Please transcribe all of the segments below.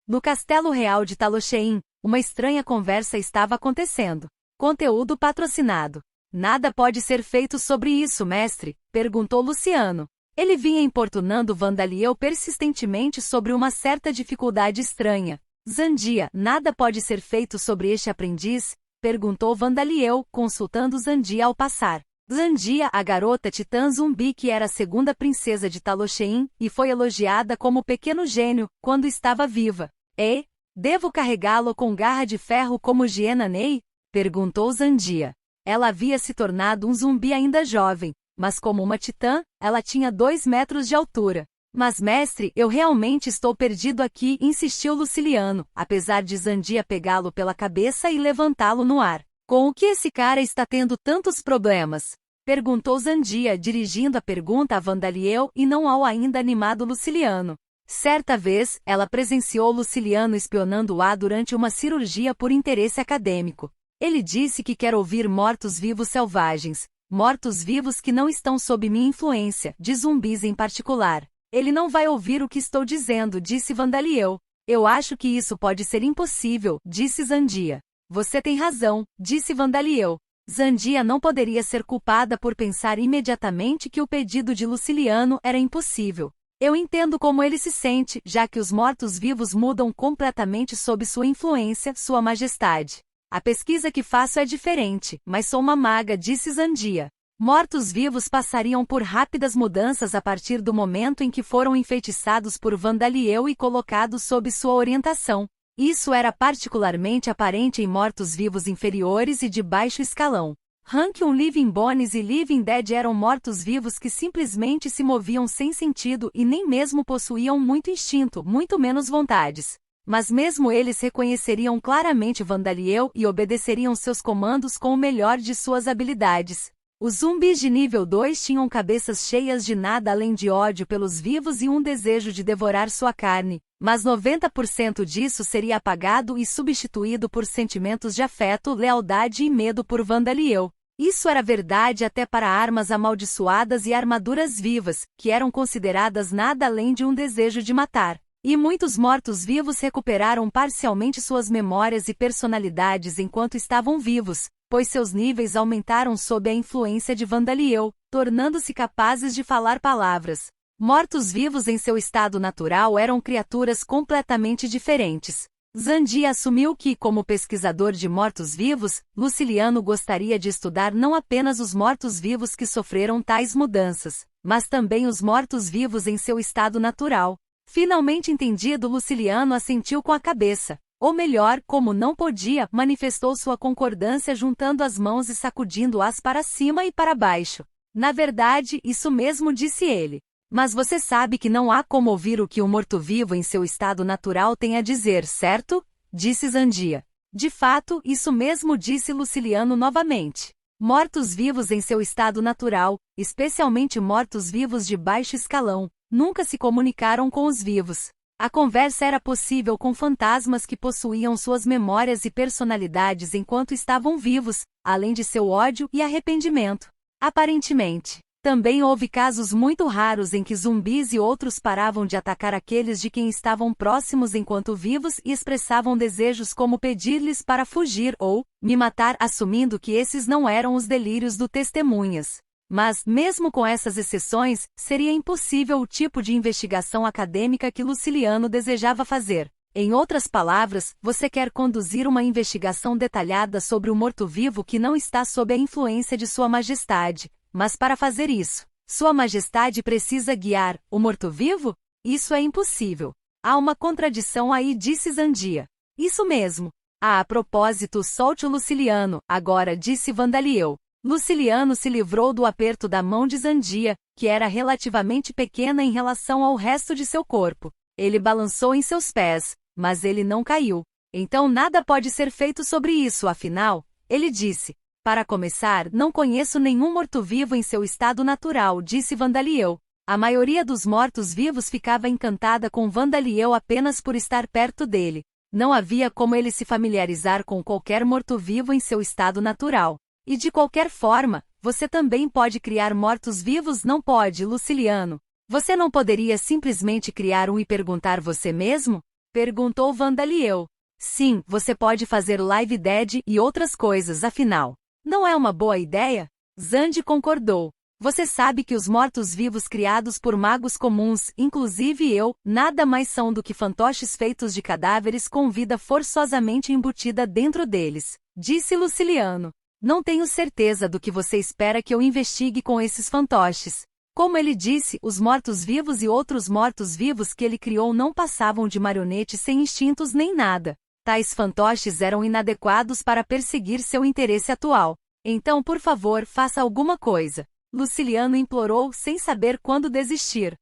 No Castelo Real de Talocheim, uma estranha conversa estava acontecendo. Conteúdo patrocinado. Nada pode ser feito sobre isso, mestre? Perguntou Luciano. Ele vinha importunando Vandaliel persistentemente sobre uma certa dificuldade estranha. Zandia, nada pode ser feito sobre este aprendiz? Perguntou Vandaliel, consultando Zandia ao passar. Zandia, a garota titã zumbi que era a segunda princesa de Talocheim, e foi elogiada como pequeno gênio, quando estava viva. Ei, devo carregá-lo com garra de ferro como Giena Ney? Perguntou Zandia. Ela havia se tornado um zumbi ainda jovem, mas como uma titã, ela tinha 2 metros de altura. Mas mestre, eu realmente estou perdido aqui, insistiu Luciliano, apesar de Zandia pegá-lo pela cabeça e levantá-lo no ar. Com o que esse cara está tendo tantos problemas? Perguntou Zandia, dirigindo a pergunta a Vandaliel e não ao ainda animado Luciliano. Certa vez, ela presenciou Luciliano espionando-a durante uma cirurgia por interesse acadêmico. Ele disse que quer ouvir mortos-vivos selvagens, mortos-vivos que não estão sob minha influência, de zumbis em particular. Ele não vai ouvir o que estou dizendo, disse Vandaliel. Eu acho que isso pode ser impossível, disse Zandia. Você tem razão, disse Vandaliel. Zandia não poderia ser culpada por pensar imediatamente que o pedido de Luciliano era impossível. Eu entendo como ele se sente, já que os mortos-vivos mudam completamente sob sua influência, Sua Majestade. A pesquisa que faço é diferente, mas sou uma maga, disse Zandia. Mortos-vivos passariam por rápidas mudanças a partir do momento em que foram enfeitiçados por Vandaliel e colocados sob sua orientação. Isso era particularmente aparente em mortos-vivos inferiores e de baixo escalão. Rank-1 Living Bones e Living Dead eram mortos-vivos que simplesmente se moviam sem sentido e nem mesmo possuíam muito instinto, muito menos vontades. Mas mesmo eles reconheceriam claramente Vandaliel e obedeceriam seus comandos com o melhor de suas habilidades. Os zumbis de nível 2 tinham cabeças cheias de nada além de ódio pelos vivos e um desejo de devorar sua carne, mas 90% disso seria apagado e substituído por sentimentos de afeto, lealdade e medo por Vandaliel. Isso era verdade até para armas amaldiçoadas e armaduras vivas, que eram consideradas nada além de um desejo de matar. E muitos mortos-vivos recuperaram parcialmente suas memórias e personalidades enquanto estavam vivos, pois seus níveis aumentaram sob a influência de Vandaliel, tornando-se capazes de falar palavras. Mortos-vivos em seu estado natural eram criaturas completamente diferentes. Zandia assumiu que, como pesquisador de mortos-vivos, Luciliano gostaria de estudar não apenas os mortos-vivos que sofreram tais mudanças, mas também os mortos-vivos em seu estado natural. Finalmente entendido, Luciliano assentiu com a cabeça. Ou melhor, como não podia, manifestou sua concordância juntando as mãos e sacudindo-as para cima e para baixo. Na verdade, isso mesmo, disse ele. Mas você sabe que não há como ouvir o que um morto-vivo em seu estado natural tem a dizer, certo? Disse Zandia. De fato, isso mesmo, disse Luciliano novamente. Mortos-vivos em seu estado natural, especialmente mortos-vivos de baixo escalão, nunca se comunicaram com os vivos. A conversa era possível com fantasmas que possuíam suas memórias e personalidades enquanto estavam vivos, além de seu ódio e arrependimento. Aparentemente, também houve casos muito raros em que zumbis e outros paravam de atacar aqueles de quem estavam próximos enquanto vivos e expressavam desejos como pedir-lhes para fugir ou me matar, assumindo que esses não eram os delírios do testemunhas. Mas, mesmo com essas exceções, seria impossível o tipo de investigação acadêmica que Luciliano desejava fazer. Em outras palavras, você quer conduzir uma investigação detalhada sobre o morto-vivo que não está sob a influência de Sua Majestade. Mas para fazer isso, Sua Majestade precisa guiar o morto-vivo? Isso é impossível. Há uma contradição aí, disse Zandia. Isso mesmo. A propósito, solte o Luciliano, agora, disse Vandaliel. Luciliano se livrou do aperto da mão de Zandia, que era relativamente pequena em relação ao resto de seu corpo. Ele balançou em seus pés, mas ele não caiu. Então nada pode ser feito sobre isso, afinal, ele disse. Para começar, não conheço nenhum morto-vivo em seu estado natural, disse Vandaliel. A maioria dos mortos-vivos ficava encantada com Vandaliel apenas por estar perto dele. Não havia como ele se familiarizar com qualquer morto-vivo em seu estado natural. E de qualquer forma, você também pode criar mortos-vivos, não pode, Luciliano? Você não poderia simplesmente criar um e perguntar você mesmo? Perguntou Vandaliel. Sim, você pode fazer Live Dead e outras coisas, afinal. Não é uma boa ideia? Zandi concordou. Você sabe que os mortos-vivos criados por magos comuns, inclusive eu, nada mais são do que fantoches feitos de cadáveres com vida forçosamente embutida dentro deles, disse Luciliano. Não tenho certeza do que você espera que eu investigue com esses fantoches. Como ele disse, os mortos-vivos e outros mortos-vivos que ele criou não passavam de marionetes sem instintos nem nada. Tais fantoches eram inadequados para perseguir seu interesse atual. Então, por favor, faça alguma coisa. Luciliano implorou sem saber quando desistir.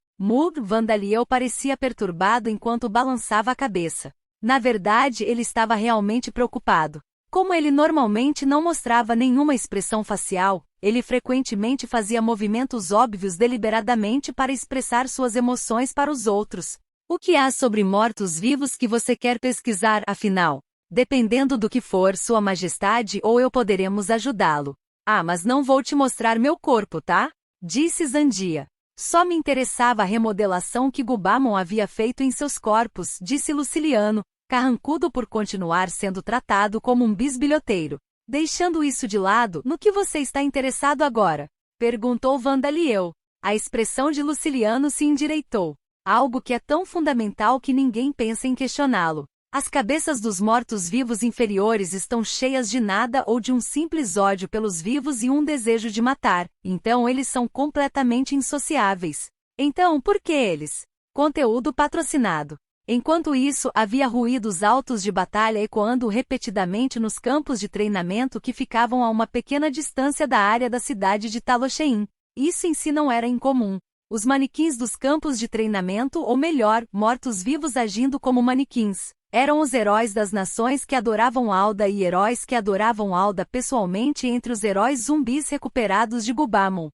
Vandaliel parecia perturbado enquanto balançava a cabeça. Na verdade, ele estava realmente preocupado. Como ele normalmente não mostrava nenhuma expressão facial, ele frequentemente fazia movimentos óbvios deliberadamente para expressar suas emoções para os outros. O que há sobre mortos-vivos que você quer pesquisar, afinal? Dependendo do que for, Sua Majestade ou eu poderemos ajudá-lo. Ah, mas não vou te mostrar meu corpo, tá? Disse Zandia. Só me interessava a remodelação que Gubamon havia feito em seus corpos, disse Luciliano, carrancudo por continuar sendo tratado como um bisbilhoteiro. Deixando isso de lado, no que você está interessado agora? Perguntou Vandaliel. A expressão de Luciliano se endireitou. Algo que é tão fundamental que ninguém pensa em questioná-lo. As cabeças dos mortos-vivos inferiores estão cheias de nada ou de um simples ódio pelos vivos e um desejo de matar, então eles são completamente insociáveis. Então, por que eles? Conteúdo patrocinado. Enquanto isso, havia ruídos altos de batalha ecoando repetidamente nos campos de treinamento que ficavam a uma pequena distância da área da cidade de Talochein. Isso em si não era incomum. Os manequins dos campos de treinamento, ou melhor, mortos-vivos agindo como manequins, eram os heróis das nações que adoravam Alda e heróis que adoravam Alda pessoalmente entre os heróis zumbis recuperados de Gubamon.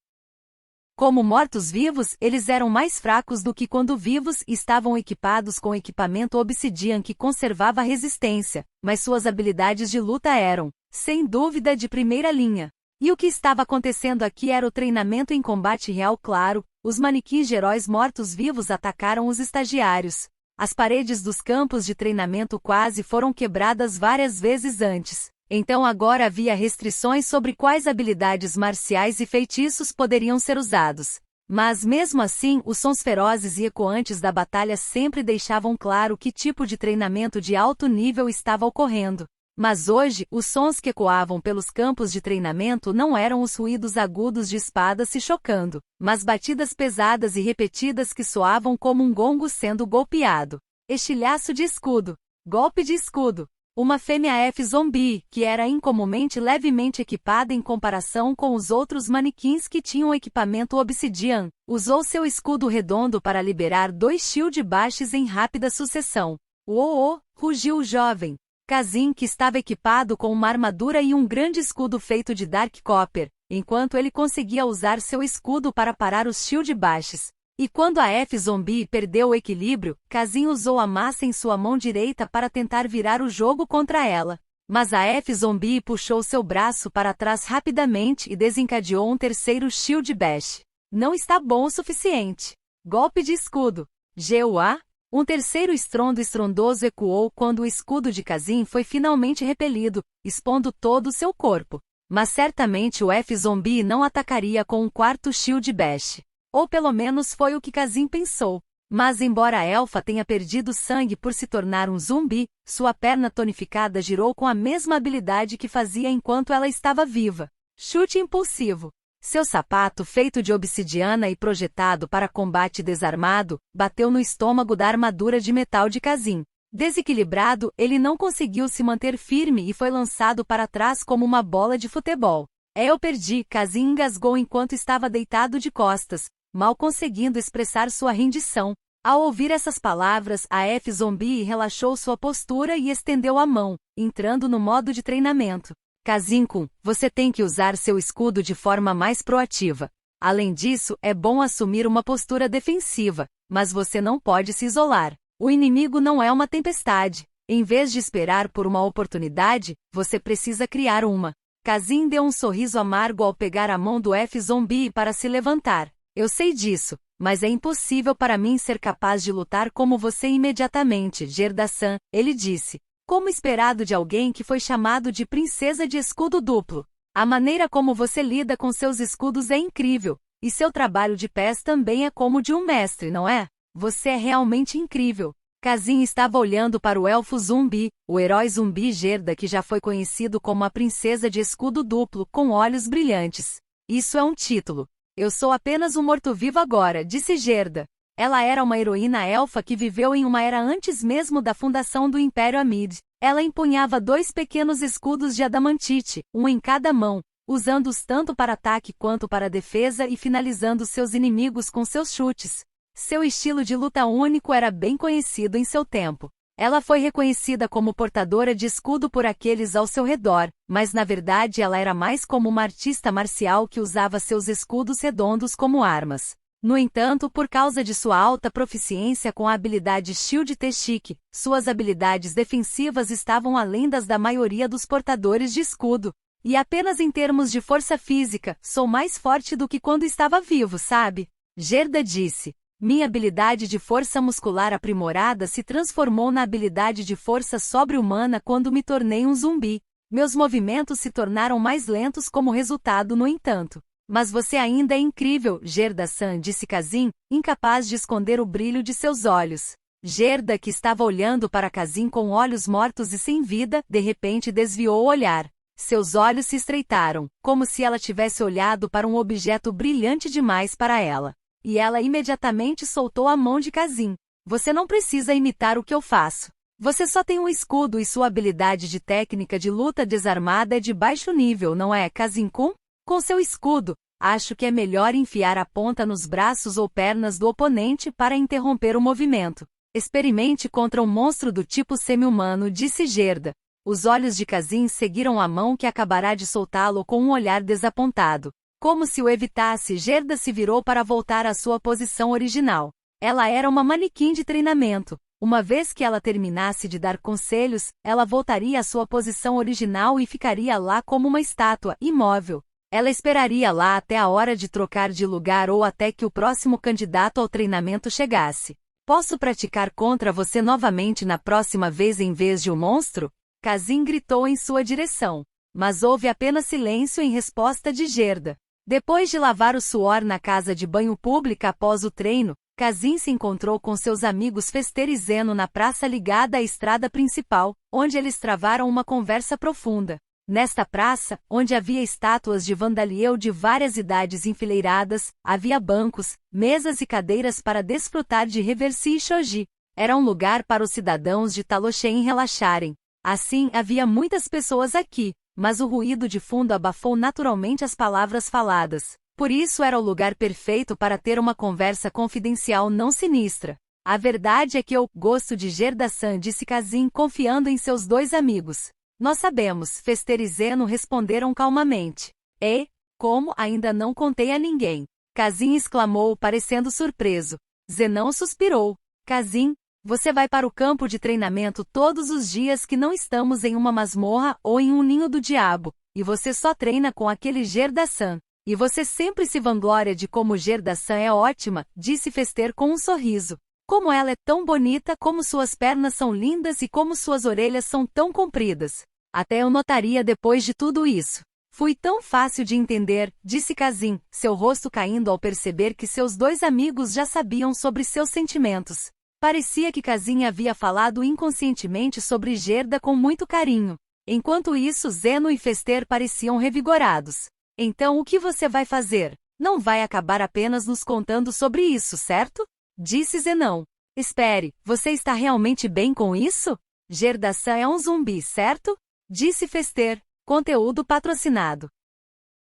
Como mortos-vivos, eles eram mais fracos do que quando vivos e estavam equipados com equipamento Obsidian que conservava resistência, mas suas habilidades de luta eram, sem dúvida, de primeira linha. E o que estava acontecendo aqui era o treinamento em combate real, claro. Os manequins de heróis mortos-vivos atacaram os estagiários. As paredes dos campos de treinamento quase foram quebradas várias vezes antes. Então agora havia restrições sobre quais habilidades marciais e feitiços poderiam ser usados. Mas mesmo assim, os sons ferozes e ecoantes da batalha sempre deixavam claro que tipo de treinamento de alto nível estava ocorrendo. Mas hoje, os sons que ecoavam pelos campos de treinamento não eram os ruídos agudos de espadas se chocando, mas batidas pesadas e repetidas que soavam como um gongo sendo golpeado. Estilhaço de escudo. Golpe de escudo. Uma fêmea F-Zombie, que era incomumente levemente equipada em comparação com os outros manequins que tinham equipamento Obsidian, usou seu escudo redondo para liberar 2 shield bashes em rápida sucessão. Uou! Rugiu o jovem. Kazin, que estava equipado com uma armadura e um grande escudo feito de Dark Copper, enquanto ele conseguia usar seu escudo para parar os shield bashes. E quando a F-Zombie perdeu o equilíbrio, Kazin usou a massa em sua mão direita para tentar virar o jogo contra ela. Mas a F-Zombie puxou seu braço para trás rapidamente e desencadeou um terceiro shield bash. Não está bom o suficiente. Golpe de escudo. GUA? Um terceiro estrondo estrondoso ecoou quando o escudo de Kazin foi finalmente repelido, expondo todo o seu corpo. Mas certamente o F-Zombie não atacaria com um quarto shield bash. Ou pelo menos foi o que Kazin pensou. Mas embora a elfa tenha perdido sangue por se tornar um zumbi, sua perna tonificada girou com a mesma habilidade que fazia enquanto ela estava viva. Chute impulsivo. Seu sapato, feito de obsidiana e projetado para combate desarmado, bateu no estômago da armadura de metal de Kazin. Desequilibrado, ele não conseguiu se manter firme e foi lançado para trás como uma bola de futebol. Eu perdi, Kazin engasgou enquanto estava deitado de costas, mal conseguindo expressar sua rendição. Ao ouvir essas palavras, a F-Zombie relaxou sua postura e estendeu a mão, entrando no modo de treinamento. Kazin-kun, você tem que usar seu escudo de forma mais proativa. Além disso, é bom assumir uma postura defensiva, mas você não pode se isolar. O inimigo não é uma tempestade. Em vez de esperar por uma oportunidade, você precisa criar uma. Kazin deu um sorriso amargo ao pegar a mão do F-Zombie para se levantar. Eu sei disso, Mas é impossível para mim ser capaz de lutar como você imediatamente, Gerda-san, ele disse. Como esperado de alguém que foi chamado de princesa de escudo duplo. A maneira como você lida com seus escudos é incrível, e seu trabalho de pés também é como o de um mestre, não é? Você é realmente incrível. Kazin estava olhando para o elfo zumbi, o herói zumbi Gerda que já foi conhecido como a princesa de escudo duplo, com olhos brilhantes. Isso é um título. Eu sou apenas um morto-vivo agora, disse Gerda. Ela era uma heroína elfa que viveu em uma era antes mesmo da fundação do Império Amid. Ela empunhava 2 pequenos escudos de adamantite, um em cada mão, usando-os tanto para ataque quanto para defesa e finalizando seus inimigos com seus chutes. Seu estilo de luta único era bem conhecido em seu tempo. Ela foi reconhecida como portadora de escudo por aqueles ao seu redor, mas na verdade ela era mais como uma artista marcial que usava seus escudos redondos como armas. No entanto, por causa de sua alta proficiência com a habilidade Shield Teshik, suas habilidades defensivas estavam além das da maioria dos portadores de escudo. E apenas em termos de força física, sou mais forte do que quando estava vivo, sabe? Gerda disse. Minha habilidade de força muscular aprimorada se transformou na habilidade de força sobre-humana quando me tornei um zumbi. Meus movimentos se tornaram mais lentos como resultado, no entanto. Mas você ainda é incrível, Gerda-san, disse Kazin, incapaz de esconder o brilho de seus olhos. Gerda, que estava olhando para Kazin com olhos mortos e sem vida, de repente desviou o olhar. Seus olhos se estreitaram, como se ela tivesse olhado para um objeto brilhante demais para ela. E ela imediatamente soltou a mão de Kazin. Você não precisa imitar o que eu faço. Você só tem um escudo e sua habilidade de técnica de luta desarmada é de baixo nível, não é, Kazin-kun? Com seu escudo, acho que é melhor enfiar a ponta nos braços ou pernas do oponente para interromper o movimento. Experimente contra um monstro do tipo semi-humano, disse Gerda. Os olhos de Kazin seguiram a mão que acabará de soltá-lo com um olhar desapontado. Como se o evitasse, Gerda se virou para voltar à sua posição original. Ela era uma manequim de treinamento. Uma vez que ela terminasse de dar conselhos, ela voltaria à sua posição original e ficaria lá como uma estátua, imóvel. Ela esperaria lá até a hora de trocar de lugar ou até que o próximo candidato ao treinamento chegasse. Posso praticar contra você novamente na próxima vez em vez de um monstro? Kazin gritou em sua direção. Mas houve apenas silêncio em resposta de Gerda. Depois de lavar o suor na casa de banho pública após o treino, Kazin se encontrou com seus amigos Fester e Zeno na praça ligada à estrada principal, onde eles travaram uma conversa profunda. Nesta praça, onde havia estátuas de Vandaliel de várias idades enfileiradas, havia bancos, mesas e cadeiras para desfrutar de reversi e shoji. Era um lugar para os cidadãos de Taloshen relaxarem. Assim, havia muitas pessoas aqui, mas o ruído de fundo abafou naturalmente as palavras faladas. Por isso era o lugar perfeito para ter uma conversa confidencial não sinistra. A verdade é que eu gosto de Gerda-san, disse Kazin confiando em seus 2 amigos. Nós sabemos, Fester e Zeno responderam calmamente. E, como ainda não contei a ninguém? Kazin exclamou, parecendo surpreso. Zenão suspirou. Kazin, você vai para o campo de treinamento todos os dias que não estamos em uma masmorra ou em um ninho do diabo, e você só treina com aquele Gerda-san. E você sempre se vangloria de como Gerda-san é ótima, disse Fester com um sorriso. Como ela é tão bonita, como suas pernas são lindas e como suas orelhas são tão compridas. Até eu notaria depois de tudo isso. Fui tão fácil de entender, disse Kazin, seu rosto caindo ao perceber que seus 2 amigos já sabiam sobre seus sentimentos. Parecia que Kazin havia falado inconscientemente sobre Gerda com muito carinho. Enquanto isso, Zeno e Fester pareciam revigorados. Então o que você vai fazer? Não vai acabar apenas nos contando sobre isso, certo? Disse Zenão. Espere, você está realmente bem com isso? Gerda-san é um zumbi, certo? Disse Fester. Conteúdo patrocinado.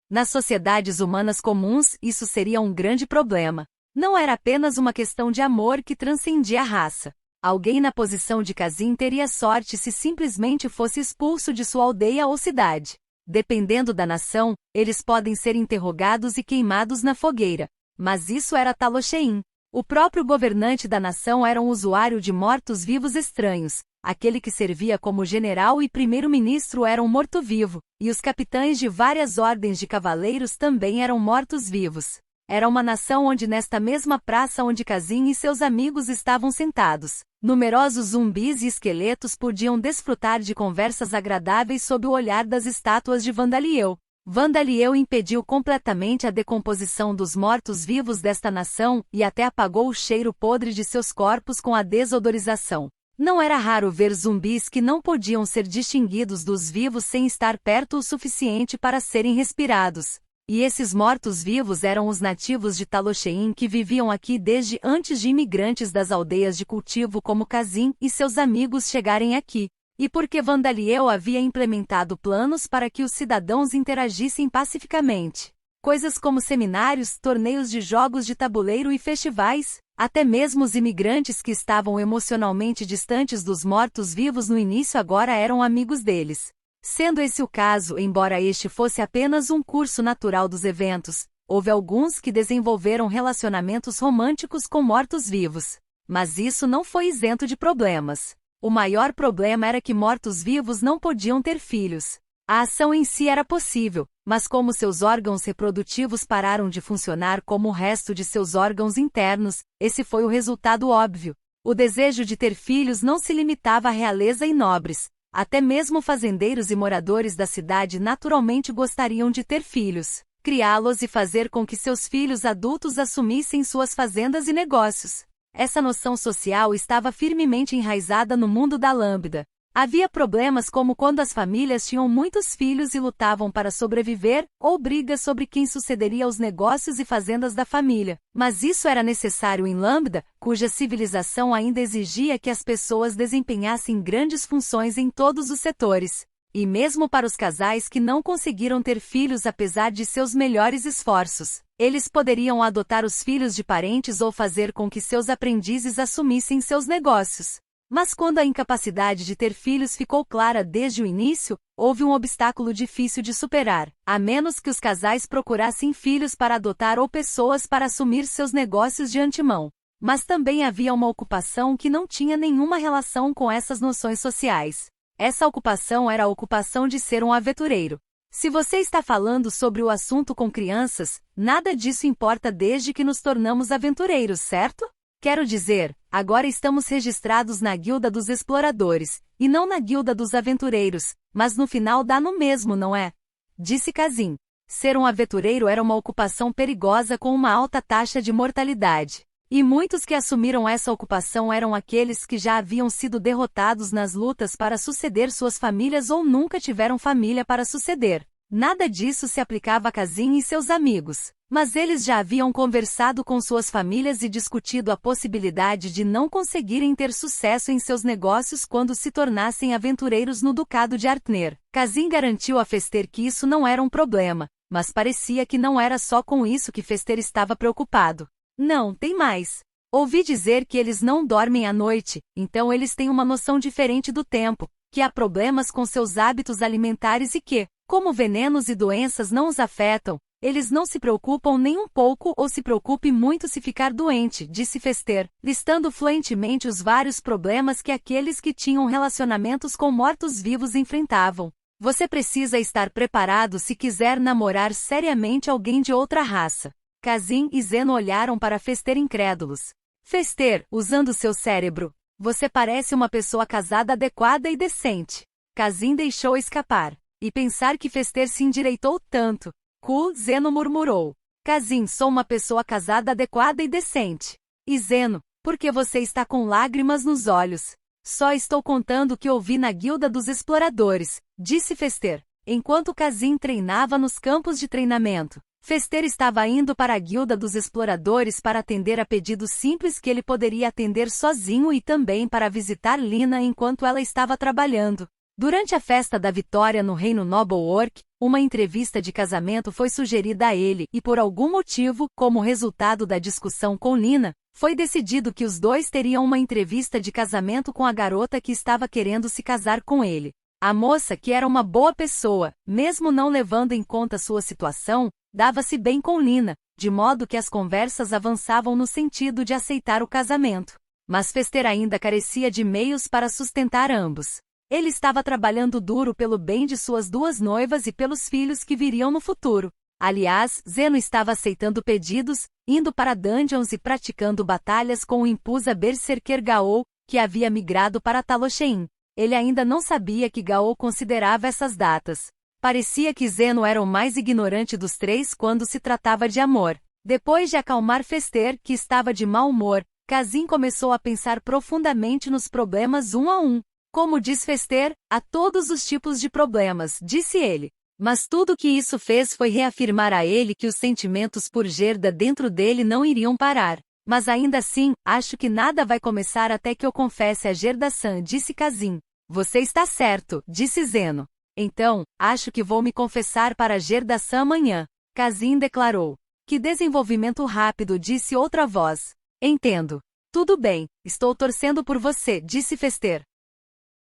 Nas sociedades humanas comuns, isso seria um grande problema. Não era apenas uma questão de amor que transcendia a raça. Alguém na posição de Kazin teria sorte se simplesmente fosse expulso de sua aldeia ou cidade. Dependendo da nação, eles podem ser interrogados e queimados na fogueira. Mas isso era Taloshein. O próprio governante da nação era um usuário de mortos-vivos estranhos. Aquele que servia como general e primeiro-ministro era um morto-vivo, e os capitães de várias ordens de cavaleiros também eram mortos-vivos. Era uma nação onde nesta mesma praça onde Kazin e seus amigos estavam sentados, numerosos zumbis e esqueletos podiam desfrutar de conversas agradáveis sob o olhar das estátuas de Vandaliel. Vandaliel impediu completamente a decomposição dos mortos-vivos desta nação e até apagou o cheiro podre de seus corpos com a desodorização. Não era raro ver zumbis que não podiam ser distinguidos dos vivos sem estar perto o suficiente para serem respirados. E esses mortos-vivos eram os nativos de Talosheim que viviam aqui desde antes de imigrantes das aldeias de cultivo como Kazin e seus amigos chegarem aqui. E porque Vandaliel havia implementado planos para que os cidadãos interagissem pacificamente. Coisas como seminários, torneios de jogos de tabuleiro e festivais, até mesmo os imigrantes que estavam emocionalmente distantes dos mortos-vivos no início agora eram amigos deles. Sendo esse o caso, embora este fosse apenas um curso natural dos eventos, houve alguns que desenvolveram relacionamentos românticos com mortos-vivos. Mas isso não foi isento de problemas. O maior problema era que mortos-vivos não podiam ter filhos. A ação em si era possível, mas como seus órgãos reprodutivos pararam de funcionar como o resto de seus órgãos internos, esse foi o resultado óbvio. O desejo de ter filhos não se limitava à realeza e nobres. Até mesmo fazendeiros e moradores da cidade naturalmente gostariam de ter filhos, criá-los e fazer com que seus filhos adultos assumissem suas fazendas e negócios. Essa noção social estava firmemente enraizada no mundo da Lambda. Havia problemas como quando as famílias tinham muitos filhos e lutavam para sobreviver, ou brigas sobre quem sucederia aos negócios e fazendas da família. Mas isso era necessário em Lambda, cuja civilização ainda exigia que as pessoas desempenhassem grandes funções em todos os setores. E mesmo para os casais que não conseguiram ter filhos apesar de seus melhores esforços, eles poderiam adotar os filhos de parentes ou fazer com que seus aprendizes assumissem seus negócios. Mas quando a incapacidade de ter filhos ficou clara desde o início, houve um obstáculo difícil de superar, a menos que os casais procurassem filhos para adotar ou pessoas para assumir seus negócios de antemão. Mas também havia uma ocupação que não tinha nenhuma relação com essas noções sociais. Essa ocupação era a ocupação de ser um aventureiro. Se você está falando sobre o assunto com crianças, nada disso importa desde que nos tornamos aventureiros, certo? Quero dizer, agora estamos registrados na Guilda dos Exploradores, e não na Guilda dos Aventureiros, mas no final dá no mesmo, não é? Disse Kazin. Ser um aventureiro era uma ocupação perigosa com uma alta taxa de mortalidade. E muitos que assumiram essa ocupação eram aqueles que já haviam sido derrotados nas lutas para suceder suas famílias ou nunca tiveram família para suceder. Nada disso se aplicava a Kazin e seus amigos, mas eles já haviam conversado com suas famílias e discutido a possibilidade de não conseguirem ter sucesso em seus negócios quando se tornassem aventureiros no Ducado de Artner. Kazin garantiu a Fester que isso não era um problema, mas parecia que não era só com isso que Fester estava preocupado. Não, tem mais. Ouvi dizer que eles não dormem à noite, então eles têm uma noção diferente do tempo, que há problemas com seus hábitos alimentares e que, como venenos e doenças não os afetam, eles não se preocupam nem um pouco ou se preocupe muito se ficar doente, disse Fester, listando fluentemente os vários problemas que aqueles que tinham relacionamentos com mortos-vivos enfrentavam. Você precisa estar preparado se quiser namorar seriamente alguém de outra raça. Kazin e Zeno olharam para Fester incrédulos. Fester, usando seu cérebro, você parece uma pessoa casada adequada e decente. Kazin deixou escapar. E pensar que Fester se endireitou tanto. Cool, Zeno murmurou. Kazin, sou uma pessoa casada adequada e decente. E Zeno, por que você está com lágrimas nos olhos? Só estou contando o que ouvi na Guilda dos Exploradores, disse Fester, enquanto Kazin treinava nos campos de treinamento. Fester estava indo para a Guilda dos Exploradores para atender a pedidos simples que ele poderia atender sozinho e também para visitar Lina enquanto ela estava trabalhando. Durante a festa da vitória no reino Noble-Orc, uma entrevista de casamento foi sugerida a ele e por algum motivo, como resultado da discussão com Lina, foi decidido que os dois teriam uma entrevista de casamento com a garota que estava querendo se casar com ele. A moça, que era uma boa pessoa, mesmo não levando em conta sua situação, dava-se bem com Lina, de modo que as conversas avançavam no sentido de aceitar o casamento. Mas Fester ainda carecia de meios para sustentar ambos. Ele estava trabalhando duro pelo bem de suas duas noivas e pelos filhos que viriam no futuro. Aliás, Zeno estava aceitando pedidos, indo para dungeons e praticando batalhas com o Impusa Berserker Gao, que havia migrado para Talosheim. Ele ainda não sabia que Gao considerava essas datas. Parecia que Zeno era o mais ignorante dos três quando se tratava de amor. Depois de acalmar Fester, que estava de mau humor, Kazin começou a pensar profundamente nos problemas um a um. Como diz Fester, há todos os tipos de problemas, disse ele. Mas tudo que isso fez foi reafirmar a ele que os sentimentos por Gerda dentro dele não iriam parar. Mas ainda assim, acho que nada vai começar até que eu confesse a Gerda-san, disse Kazin. Você está certo, disse Zeno. Então, acho que vou me confessar para Gerda-san amanhã. Kazin declarou. Que desenvolvimento rápido, disse outra voz. Entendo. Tudo bem, estou torcendo por você, disse Fester.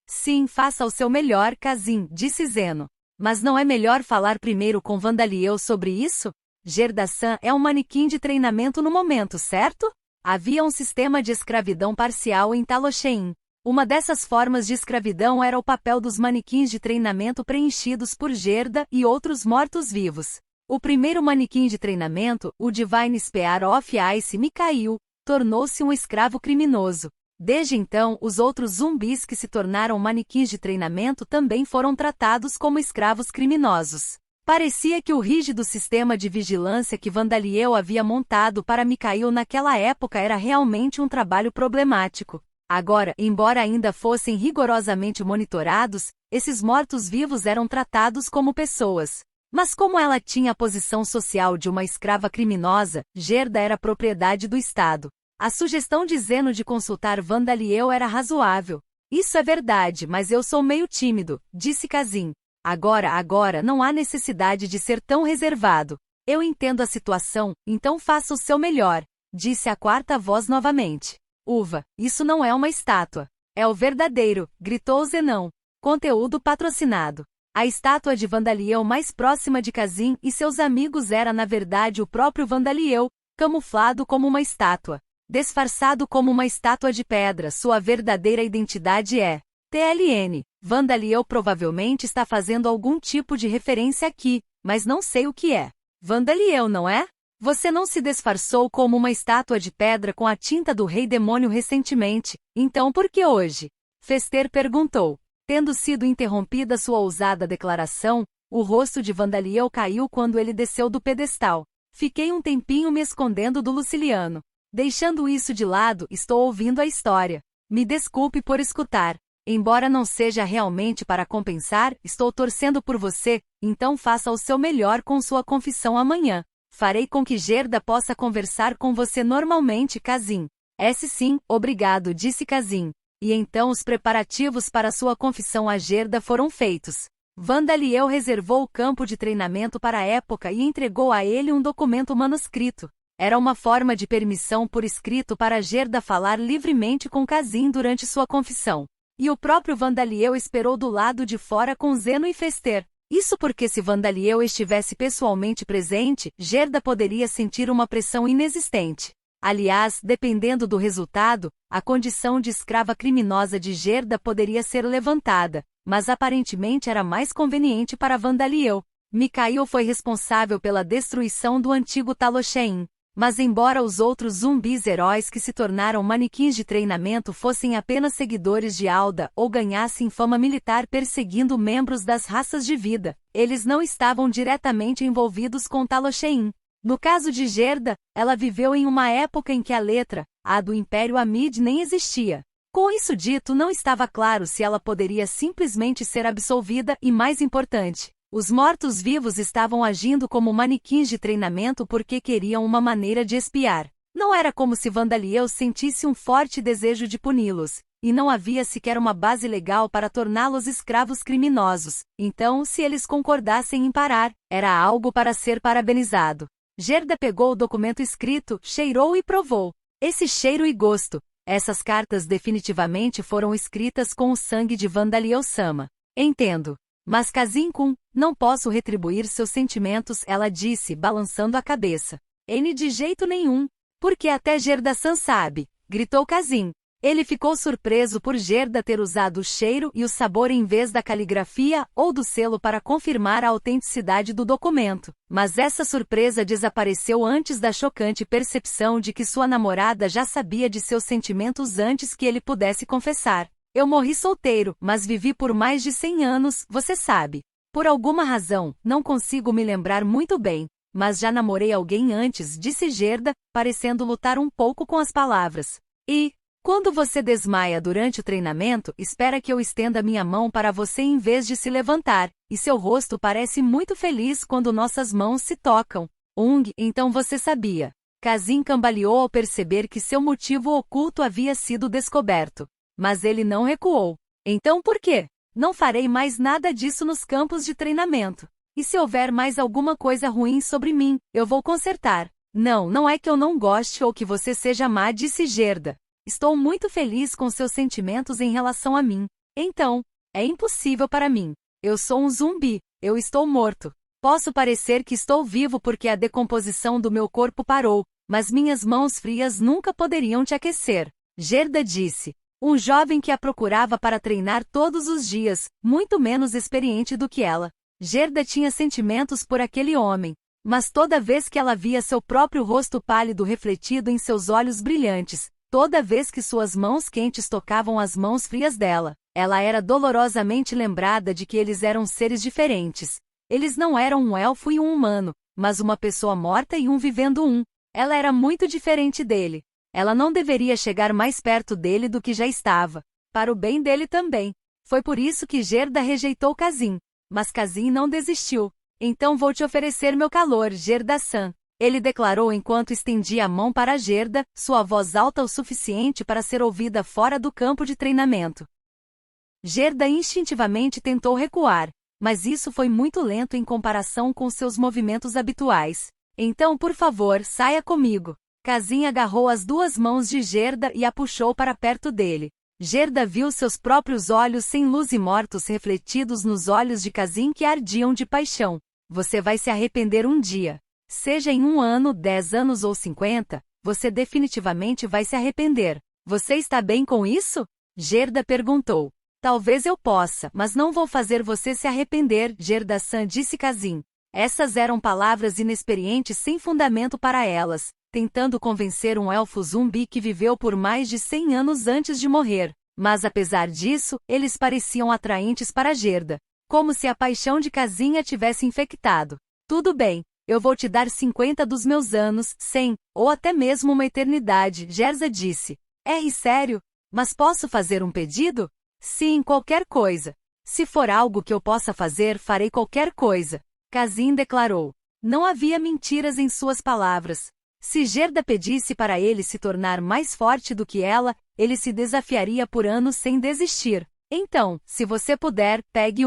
Sim, faça o seu melhor, Kazin, disse Zeno. Mas não é melhor falar primeiro com Vandaliel sobre isso? Gerda-san é um manequim de treinamento no momento, certo? Havia um sistema de escravidão parcial em Talosheim. Uma dessas formas de escravidão era o papel dos manequins de treinamento preenchidos por Gerda e outros mortos-vivos. O primeiro manequim de treinamento, o Divine Spear of Ice Mikhail, tornou-se um escravo criminoso. Desde então, os outros zumbis que se tornaram manequins de treinamento também foram tratados como escravos criminosos. Parecia que o rígido sistema de vigilância que Vandaliel havia montado para Mikhail naquela época era realmente um trabalho problemático. Agora, embora ainda fossem rigorosamente monitorados, esses mortos-vivos eram tratados como pessoas. Mas como ela tinha a posição social de uma escrava criminosa, Gerda era propriedade do Estado. A sugestão de Zeno de consultar Vandaliel era razoável. Isso é verdade, mas eu sou meio tímido, disse Kazin. Agora não há necessidade de ser tão reservado. Eu entendo a situação, então faça o seu melhor, disse a quarta voz novamente. Uva, isso não é uma estátua. É o verdadeiro, gritou Zenão. Conteúdo patrocinado. A estátua de Vandaliel mais próxima de Kazin e seus amigos era na verdade o próprio Vandaliel, camuflado como uma estátua. Disfarçado como uma estátua de pedra, sua verdadeira identidade é TLN. Vandaliel provavelmente está fazendo algum tipo de referência aqui, mas não sei o que é. Vandaliel, não é? Você não se disfarçou como uma estátua de pedra com a tinta do Rei Demônio recentemente, então por que hoje? Fester perguntou. Tendo sido interrompida sua ousada declaração, o rosto de Vandaliel caiu quando ele desceu do pedestal. Fiquei um tempinho me escondendo do Luciliano. Deixando isso de lado, estou ouvindo a história. Me desculpe por escutar. Embora não seja realmente para compensar, estou torcendo por você, então faça o seu melhor com sua confissão amanhã. Farei com que Gerda possa conversar com você normalmente, Kazin. Sim, obrigado, disse Kazin. E então os preparativos para sua confissão a Gerda foram feitos. Vandaliel reservou o campo de treinamento para a época e entregou a ele um documento manuscrito. Era uma forma de permissão por escrito para Gerda falar livremente com Kazin durante sua confissão. E o próprio Vandaliel esperou do lado de fora com Zeno e Fester. Isso porque se Vandaliel estivesse pessoalmente presente, Gerda poderia sentir uma pressão inexistente. Aliás, dependendo do resultado, a condição de escrava criminosa de Gerda poderia ser levantada, mas aparentemente era mais conveniente para Vandaliel. Mikhail foi responsável pela destruição do antigo Talosheim. Mas embora os outros zumbis heróis que se tornaram manequins de treinamento fossem apenas seguidores de Alda ou ganhassem fama militar perseguindo membros das raças de vida, eles não estavam diretamente envolvidos com Talosheim. No caso de Gerda, ela viveu em uma época em que a letra, a do Império Amid, nem existia. Com isso dito, não estava claro se ela poderia simplesmente ser absolvida e, mais importante, os mortos-vivos estavam agindo como manequins de treinamento porque queriam uma maneira de espiar. Não era como se Vandaliel sentisse um forte desejo de puni-los, e não havia sequer uma base legal para torná-los escravos criminosos. Então, se eles concordassem em parar, era algo para ser parabenizado. Gerda pegou o documento escrito, cheirou e provou. Esse cheiro e gosto. Essas cartas definitivamente foram escritas com o sangue de Vandaliel-sama. Entendo. Mas Kazin-kun, não posso retribuir seus sentimentos, ela disse, balançando a cabeça. De jeito nenhum. Porque até Gerda-san sabe, gritou Kazin. Ele ficou surpreso por Gerda ter usado o cheiro e o sabor em vez da caligrafia ou do selo para confirmar a autenticidade do documento. Mas essa surpresa desapareceu antes da chocante percepção de que sua namorada já sabia de seus sentimentos antes que ele pudesse confessar. Eu morri solteiro, mas vivi por mais de 100 anos, você sabe. Por alguma razão, não consigo me lembrar muito bem, mas já namorei alguém antes, disse Gerda, parecendo lutar um pouco com as palavras. E... quando você desmaia durante o treinamento, espera que eu estenda minha mão para você em vez de se levantar, e seu rosto parece muito feliz quando nossas mãos se tocam. Então você sabia. Kazim cambaleou ao perceber que seu motivo oculto havia sido descoberto. Mas ele não recuou. Então por quê? Não farei mais nada disso nos campos de treinamento. E se houver mais alguma coisa ruim sobre mim, eu vou consertar. Não é que eu não goste ou que você seja má, disse Gerda. Estou muito feliz com seus sentimentos em relação a mim. Então, é impossível para mim. Eu sou um zumbi. Eu estou morto. Posso parecer que estou vivo porque a decomposição do meu corpo parou, mas minhas mãos frias nunca poderiam te aquecer. Gerda disse. Um jovem que a procurava para treinar todos os dias, muito menos experiente do que ela. Gerda tinha sentimentos por aquele homem. Mas toda vez que ela via seu próprio rosto pálido refletido em seus olhos brilhantes, toda vez que suas mãos quentes tocavam as mãos frias dela, ela era dolorosamente lembrada de que eles eram seres diferentes. Eles não eram um elfo e um humano, mas uma pessoa morta e um vivendo um. Ela era muito diferente dele. Ela não deveria chegar mais perto dele do que já estava. Para o bem dele também. Foi por isso que Gerda rejeitou Kazim. Mas Kazim não desistiu. Então vou te oferecer meu calor, Gerda-san. Ele declarou enquanto estendia a mão para Gerda, sua voz alta o suficiente para ser ouvida fora do campo de treinamento. Gerda instintivamente tentou recuar, mas isso foi muito lento em comparação com seus movimentos habituais. Então, por favor, saia comigo. Kazim agarrou as duas mãos de Gerda e a puxou para perto dele. Gerda viu seus próprios olhos sem luz e mortos refletidos nos olhos de Kazim que ardiam de paixão. Você vai se arrepender um dia. Seja em 1 ano, 10 anos ou 50, você definitivamente vai se arrepender. Você está bem com isso? Gerda perguntou. Talvez eu possa, mas não vou fazer você se arrepender, Gerda-san, disse Kazim. Essas eram palavras inexperientes sem fundamento para elas, tentando convencer um elfo zumbi que viveu por mais de 100 anos antes de morrer. Mas apesar disso, eles pareciam atraentes para Gerda. Como se a paixão de Kazim a tivesse infectado. Tudo bem. Eu vou te dar 50 dos meus anos, 100, ou até mesmo uma eternidade, Gerda disse. Sério? Mas posso fazer um pedido? Sim, qualquer coisa. Se for algo que eu possa fazer, farei qualquer coisa. Kazim declarou. Não havia mentiras em suas palavras. Se Gerda pedisse para ele se tornar mais forte do que ela, ele se desafiaria por anos sem desistir. Então, se você puder, pegue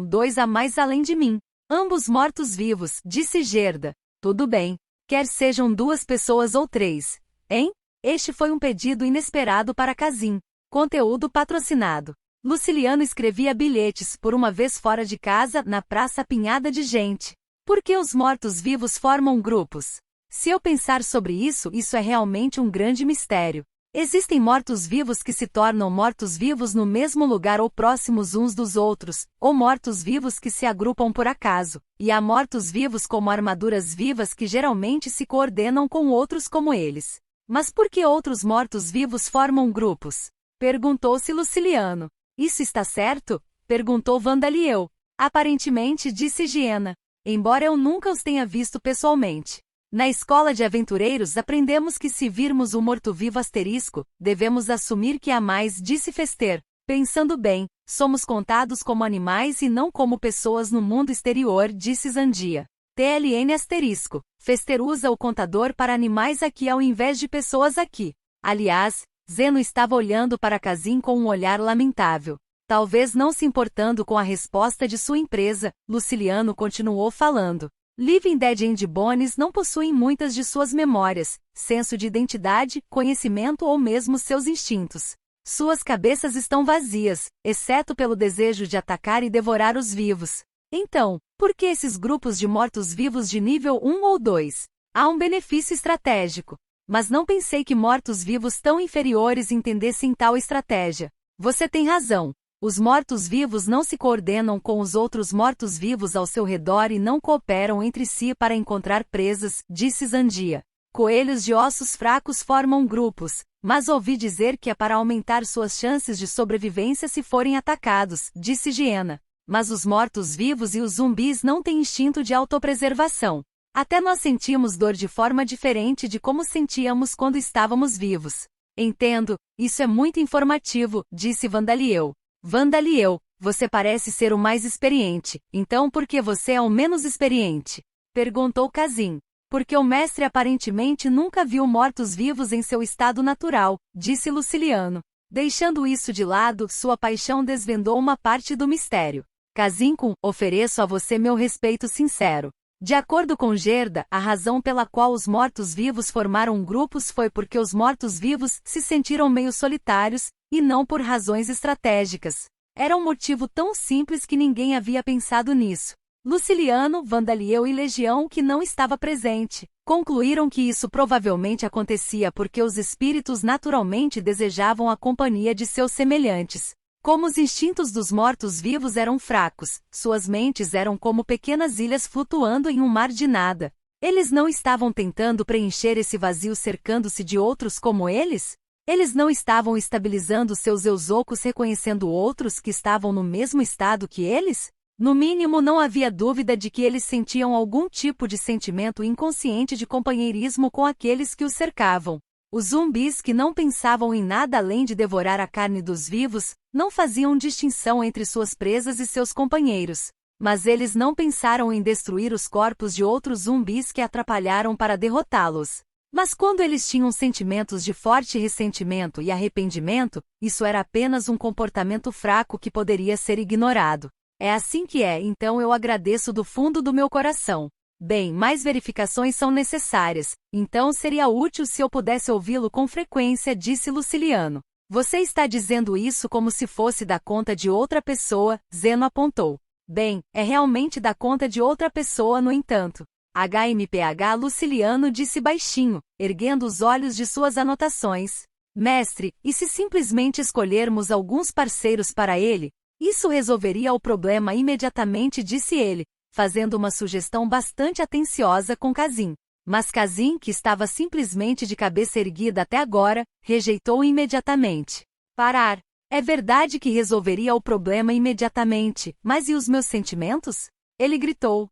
2 a mais além de mim. Ambos mortos-vivos, disse Gerda. Tudo bem. Quer sejam 2 pessoas ou 3. Hein? Este foi um pedido inesperado para Kazim. Conteúdo patrocinado. Luciliano escrevia bilhetes por uma vez fora de casa, na praça apinhada de gente. Por que os mortos-vivos formam grupos? Se eu pensar sobre isso, isso é realmente um grande mistério. Existem mortos-vivos que se tornam mortos-vivos no mesmo lugar ou próximos uns dos outros, ou mortos-vivos que se agrupam por acaso, e há mortos-vivos como armaduras vivas que geralmente se coordenam com outros como eles. Mas por que outros mortos-vivos formam grupos? Perguntou-se Luciliano. Isso está certo? Perguntou Vandaliel. Aparentemente, disse Giena. Embora eu nunca os tenha visto pessoalmente. Na escola de aventureiros aprendemos que se virmos um morto-vivo asterisco, devemos assumir que há mais, disse Fester. Pensando bem, somos contados como animais e não como pessoas no mundo exterior, disse Zandia. TLN asterisco. Fester usa o contador para animais aqui ao invés de pessoas aqui. Aliás, Zeno estava olhando para Kazim com um olhar lamentável. Talvez não se importando com a resposta de sua empresa, Luciliano continuou falando. Living Dead and Bones não possuem muitas de suas memórias, senso de identidade, conhecimento ou mesmo seus instintos. Suas cabeças estão vazias, exceto pelo desejo de atacar e devorar os vivos. Então, por que esses grupos de mortos-vivos de nível 1 ou 2? Há um benefício estratégico. Mas não pensei que mortos-vivos tão inferiores entendessem tal estratégia. Você tem razão. Os mortos-vivos não se coordenam com os outros mortos-vivos ao seu redor e não cooperam entre si para encontrar presas, disse Zandia. Coelhos de ossos fracos formam grupos, mas ouvi dizer que é para aumentar suas chances de sobrevivência se forem atacados, disse Hiena. Mas os mortos-vivos e os zumbis não têm instinto de autopreservação. Até nós sentimos dor de forma diferente de como sentíamos quando estávamos vivos. Entendo, isso é muito informativo, disse Vandaliel. Vandaliel, você parece ser o mais experiente, então por que você é o menos experiente? Perguntou Kazim. Porque o mestre aparentemente nunca viu mortos-vivos em seu estado natural, disse Luciliano. Deixando isso de lado, sua paixão desvendou uma parte do mistério. Kazim, ofereço a você meu respeito sincero. De acordo com Gerda, a razão pela qual os mortos-vivos formaram grupos foi porque os mortos-vivos se sentiram meio solitários, e não por razões estratégicas. Era um motivo tão simples que ninguém havia pensado nisso. Luciliano, Vandaliel e Legião, que não estava presente, concluíram que isso provavelmente acontecia porque os espíritos naturalmente desejavam a companhia de seus semelhantes. Como os instintos dos mortos-vivos eram fracos, suas mentes eram como pequenas ilhas flutuando em um mar de nada. Eles não estavam tentando preencher esse vazio cercando-se de outros como eles? Eles não estavam estabilizando seus eusocos reconhecendo outros que estavam no mesmo estado que eles? No mínimo não havia dúvida de que eles sentiam algum tipo de sentimento inconsciente de companheirismo com aqueles que os cercavam. Os zumbis que não pensavam em nada além de devorar a carne dos vivos, não faziam distinção entre suas presas e seus companheiros. Mas eles não pensaram em destruir os corpos de outros zumbis que atrapalharam para derrotá-los. Mas quando eles tinham sentimentos de forte ressentimento e arrependimento, isso era apenas um comportamento fraco que poderia ser ignorado. É assim que é, então eu agradeço do fundo do meu coração. Bem, mais verificações são necessárias, então seria útil se eu pudesse ouvi-lo com frequência, disse Luciliano. Você está dizendo isso como se fosse da conta de outra pessoa, Zeno apontou. Bem, é realmente da conta de outra pessoa, no entanto. HMPH Luciliano disse baixinho, erguendo os olhos de suas anotações. Mestre, e se simplesmente escolhermos alguns parceiros para ele? Isso resolveria o problema imediatamente, disse ele, fazendo uma sugestão bastante atenciosa com Kazim. Mas Kazim, que estava simplesmente de cabeça erguida até agora, rejeitou imediatamente. Parar. É verdade que resolveria o problema imediatamente, mas e os meus sentimentos? Ele gritou.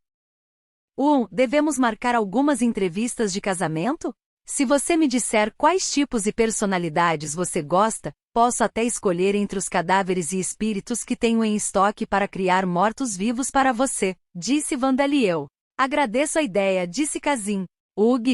Devemos marcar algumas entrevistas de casamento? Se você me disser quais tipos e personalidades você gosta, posso até escolher entre os cadáveres e espíritos que tenho em estoque para criar mortos-vivos para você, disse Vandaliel. Agradeço a ideia, disse Kazim.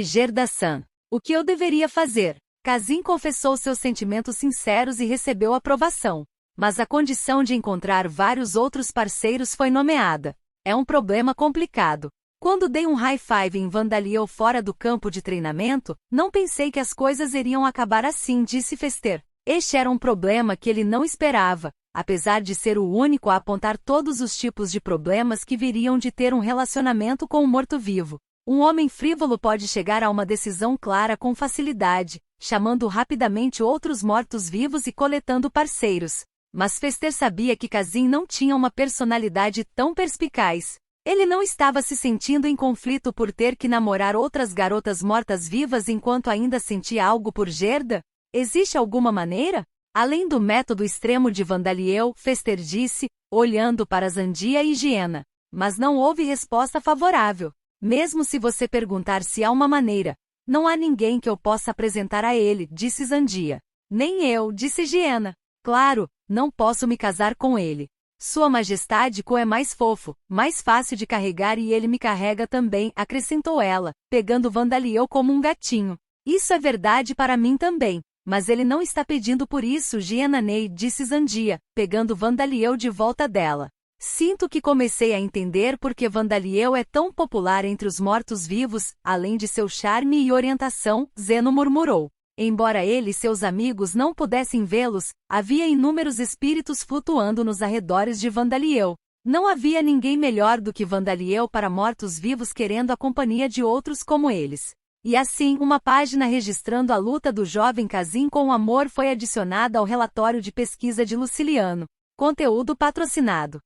Gerda-san. O que eu deveria fazer? Kazim confessou seus sentimentos sinceros e recebeu aprovação. Mas a condição de encontrar vários outros parceiros foi nomeada. É um problema complicado. Quando dei um high five em Vandaliel fora do campo de treinamento, não pensei que as coisas iriam acabar assim, disse Fester. Este era um problema que ele não esperava, apesar de ser o único a apontar todos os tipos de problemas que viriam de ter um relacionamento com um morto-vivo. Um homem frívolo pode chegar a uma decisão clara com facilidade, chamando rapidamente outros mortos-vivos e coletando parceiros. Mas Fester sabia que Kazim não tinha uma personalidade tão perspicaz. Ele não estava se sentindo em conflito por ter que namorar outras garotas mortas-vivas enquanto ainda sentia algo por Gerda? Existe alguma maneira? Além do método extremo de Vandaliel, Fester disse, olhando para Zandia e Hiena. Mas não houve resposta favorável. Mesmo se você perguntar se há uma maneira, não há ninguém que eu possa apresentar a ele, disse Zandia. Nem eu, disse Hiena. Claro, não posso me casar com ele. Sua Majestade é mais fofo, mais fácil de carregar e ele me carrega também, acrescentou ela, pegando Vandaliel como um gatinho. Isso é verdade para mim também, mas ele não está pedindo por isso, Hienanei, disse Zandia, pegando Vandaliel de volta dela. Sinto que comecei a entender por que Vandaliel é tão popular entre os mortos-vivos, além de seu charme e orientação, Zeno murmurou. Embora ele e seus amigos não pudessem vê-los, havia inúmeros espíritos flutuando nos arredores de Vandaliel. Não havia ninguém melhor do que Vandaliel para mortos-vivos querendo a companhia de outros como eles. E assim, uma página registrando a luta do jovem Casim com o amor foi adicionada ao relatório de pesquisa de Luciliano. Conteúdo patrocinado.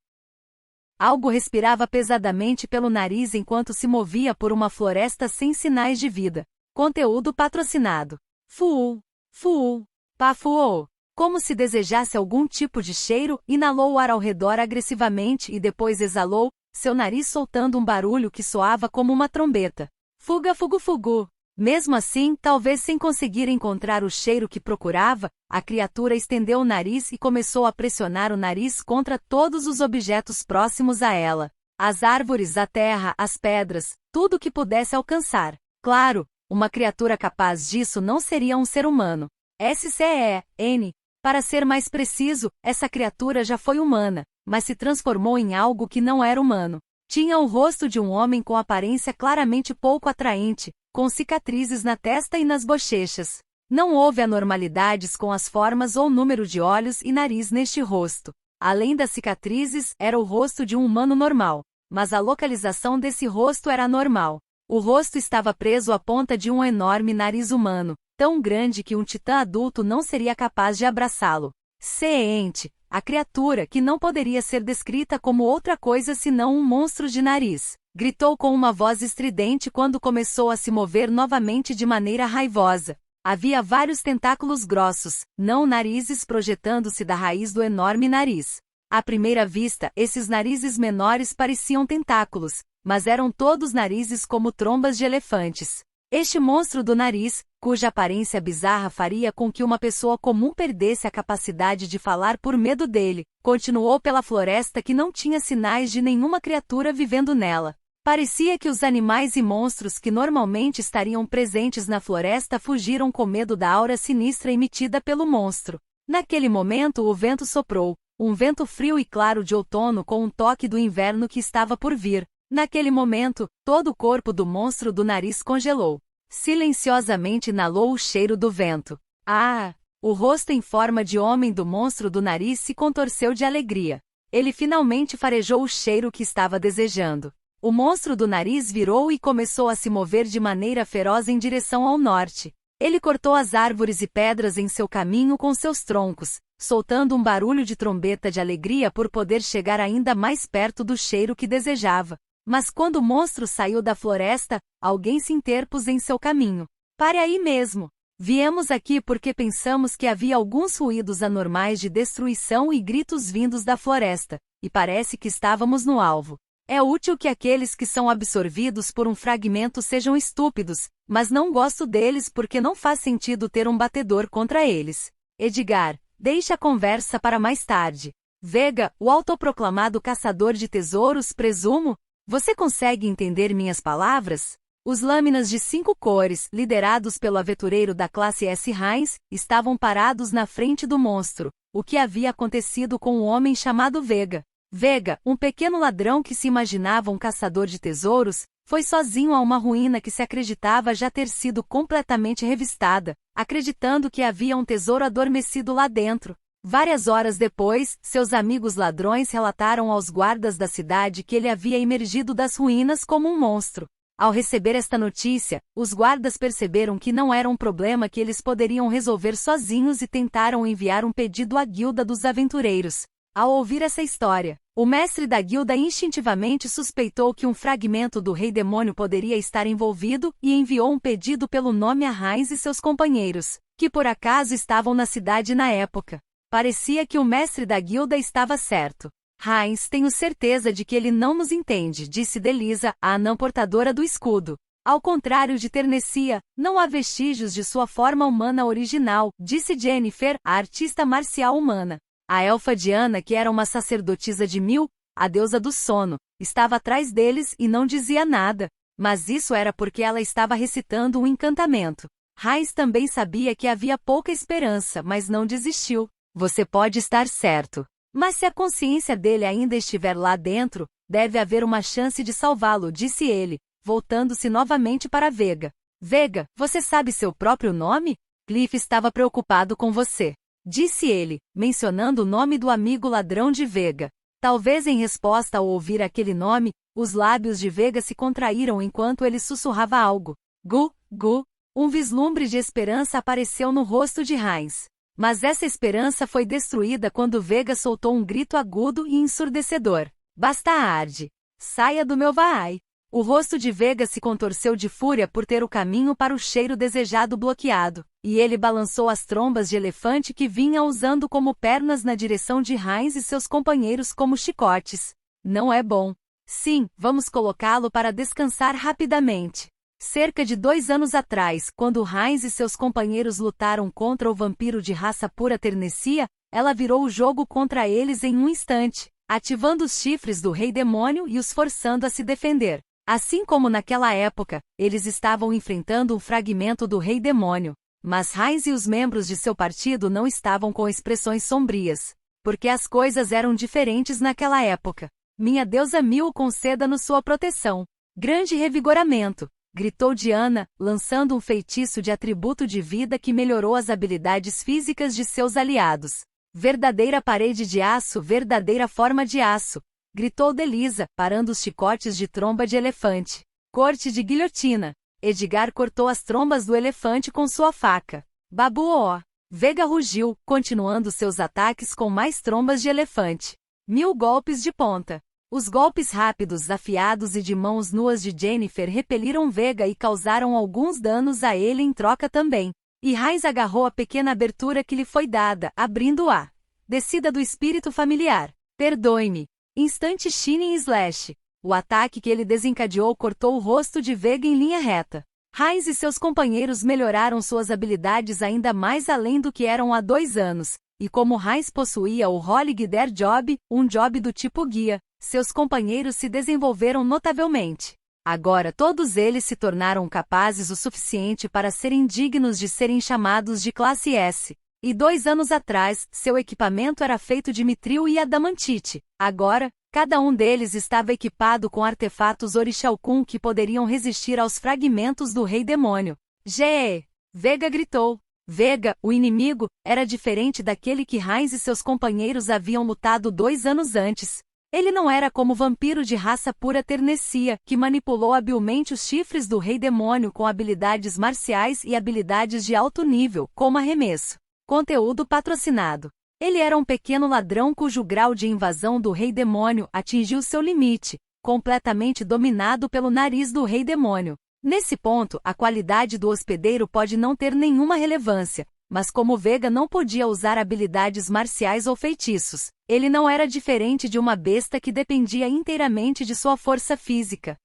Algo respirava pesadamente pelo nariz enquanto se movia por uma floresta sem sinais de vida. Conteúdo patrocinado. Fuul. Fuul. Pafuou. Como se desejasse algum tipo de cheiro, inalou o ar ao redor agressivamente e depois exalou, seu nariz soltando um barulho que soava como uma trombeta. Fuga fugu fugu. Mesmo assim, talvez sem conseguir encontrar o cheiro que procurava, a criatura estendeu o nariz e começou a pressionar o nariz contra todos os objetos próximos a ela. As árvores, a terra, as pedras, tudo que pudesse alcançar. Claro, uma criatura capaz disso não seria um ser humano. SCE-N. Para ser mais preciso, essa criatura já foi humana, mas se transformou em algo que não era humano. Tinha o rosto de um homem com aparência claramente pouco atraente, com cicatrizes na testa e nas bochechas. Não houve anormalidades com as formas ou número de olhos e nariz neste rosto. Além das cicatrizes, era o rosto de um humano normal, mas a localização desse rosto era anormal. O rosto estava preso à ponta de um enorme nariz humano, tão grande que um titã adulto não seria capaz de abraçá-lo. Seente, a criatura, que não poderia ser descrita como outra coisa senão um monstro de nariz, gritou com uma voz estridente quando começou a se mover novamente de maneira raivosa. Havia vários tentáculos grossos, não narizes projetando-se da raiz do enorme nariz. À primeira vista, esses narizes menores pareciam tentáculos, mas eram todos narizes como trombas de elefantes. Este monstro do nariz, cuja aparência bizarra faria com que uma pessoa comum perdesse a capacidade de falar por medo dele, continuou pela floresta que não tinha sinais de nenhuma criatura vivendo nela. Parecia que os animais e monstros que normalmente estariam presentes na floresta fugiram com medo da aura sinistra emitida pelo monstro. Naquele momento o vento soprou, um vento frio e claro de outono com um toque do inverno que estava por vir. Naquele momento, todo o corpo do monstro do nariz congelou. Silenciosamente inalou o cheiro do vento. Ah! O rosto em forma de homem do monstro do nariz se contorceu de alegria. Ele finalmente farejou o cheiro que estava desejando. O monstro do nariz virou e começou a se mover de maneira feroz em direção ao norte. Ele cortou as árvores e pedras em seu caminho com seus troncos, soltando um barulho de trombeta de alegria por poder chegar ainda mais perto do cheiro que desejava. Mas quando o monstro saiu da floresta, alguém se interpôs em seu caminho. Pare aí mesmo. Viemos aqui porque pensamos que havia alguns ruídos anormais de destruição e gritos vindos da floresta, e parece que estávamos no alvo. É útil que aqueles que são absorvidos por um fragmento sejam estúpidos, mas não gosto deles porque não faz sentido ter um batedor contra eles. Edgar, deixe a conversa para mais tarde. Vega, o autoproclamado caçador de tesouros, presumo? Você consegue entender minhas palavras? Os lâminas de 5 cores, liderados pelo aventureiro da classe S. Heinz, estavam parados na frente do monstro. O que havia acontecido com um homem chamado Vega? Vega, um pequeno ladrão que se imaginava um caçador de tesouros, foi sozinho a uma ruína que se acreditava já ter sido completamente revistada, acreditando que havia um tesouro adormecido lá dentro. Várias horas depois, seus amigos ladrões relataram aos guardas da cidade que ele havia emergido das ruínas como um monstro. Ao receber esta notícia, os guardas perceberam que não era um problema que eles poderiam resolver sozinhos e tentaram enviar um pedido à guilda dos aventureiros. Ao ouvir essa história, o mestre da guilda instintivamente suspeitou que um fragmento do rei demônio poderia estar envolvido e enviou um pedido pelo nome a Heinz e seus companheiros, que por acaso estavam na cidade na época. Parecia que o mestre da guilda estava certo. Heinz, tenho certeza de que ele não nos entende, disse Delisa, a anã portadora do escudo. Ao contrário de Ternecia, não há vestígios de sua forma humana original, disse Jennifer, a artista marcial humana. A elfa Diana, que era uma sacerdotisa de Mil, a deusa do sono, estava atrás deles e não dizia nada. Mas isso era porque ela estava recitando um encantamento. Heinz também sabia que havia pouca esperança, mas não desistiu. Você pode estar certo. Mas se a consciência dele ainda estiver lá dentro, deve haver uma chance de salvá-lo, disse ele, voltando-se novamente para Vega. Vega, você sabe seu próprio nome? Cliff estava preocupado com você, disse ele, mencionando o nome do amigo ladrão de Vega. Talvez em resposta ao ouvir aquele nome, os lábios de Vega se contraíram enquanto ele sussurrava algo. Gu, Gu. Um vislumbre de esperança apareceu no rosto de Heinz. Mas essa esperança foi destruída quando Vega soltou um grito agudo e ensurdecedor. Bastard! Saia do meu vai! O rosto de Vega se contorceu de fúria por ter o caminho para o cheiro desejado bloqueado, e ele balançou as trombas de elefante que vinha usando como pernas na direção de Heinz e seus companheiros como chicotes. Não é bom. Sim, vamos colocá-lo para descansar rapidamente. Cerca de 2 anos atrás, quando Heinz e seus companheiros lutaram contra o vampiro de raça pura Ternessia, ela virou o jogo contra eles em um instante, ativando os chifres do Rei Demônio e os forçando a se defender. Assim como naquela época, eles estavam enfrentando um fragmento do Rei Demônio. Mas Heinz e os membros de seu partido não estavam com expressões sombrias, porque as coisas eram diferentes naquela época. Minha deusa Mil conceda-nos sua proteção. Grande revigoramento! Gritou Diana, lançando um feitiço de atributo de vida que melhorou as habilidades físicas de seus aliados. Verdadeira parede de aço, verdadeira forma de aço! Gritou Delisa, parando os chicotes de tromba de elefante. Corte de guilhotina! Edgar cortou as trombas do elefante com sua faca. Babuó! Vega rugiu, continuando seus ataques com mais trombas de elefante. 1000 golpes de ponta. Os golpes rápidos, afiados e de mãos nuas de Jennifer repeliram Vega e causaram alguns danos a ele em troca também. E Heinz agarrou a pequena abertura que lhe foi dada, abrindo-a. Descida do espírito familiar. Perdoe-me. Instante Shining Slash. O ataque que ele desencadeou cortou o rosto de Vega em linha reta. Heinz e seus companheiros melhoraram suas habilidades ainda mais além do que eram há 2 anos. E como Heinz possuía o Holy Guider Job, um job do tipo guia, seus companheiros se desenvolveram notavelmente. Agora todos eles se tornaram capazes o suficiente para serem dignos de serem chamados de classe S. E 2 anos atrás, seu equipamento era feito de mitril e adamantite. Agora, cada um deles estava equipado com artefatos Orixalcum que poderiam resistir aos fragmentos do Rei Demônio. G. Vega gritou. Vega, o inimigo, era diferente daquele que Heinz e seus companheiros haviam lutado 2 anos antes. Ele não era como o vampiro de raça pura Ternessia, que manipulou habilmente os chifres do Rei Demônio com habilidades marciais e habilidades de alto nível, como arremesso. Conteúdo patrocinado. Ele era um pequeno ladrão cujo grau de invasão do Rei Demônio atingiu seu limite, completamente dominado pelo nariz do Rei Demônio. Nesse ponto, a qualidade do hospedeiro pode não ter nenhuma relevância, mas como Vega não podia usar habilidades marciais ou feitiços, ele não era diferente de uma besta que dependia inteiramente de sua força física.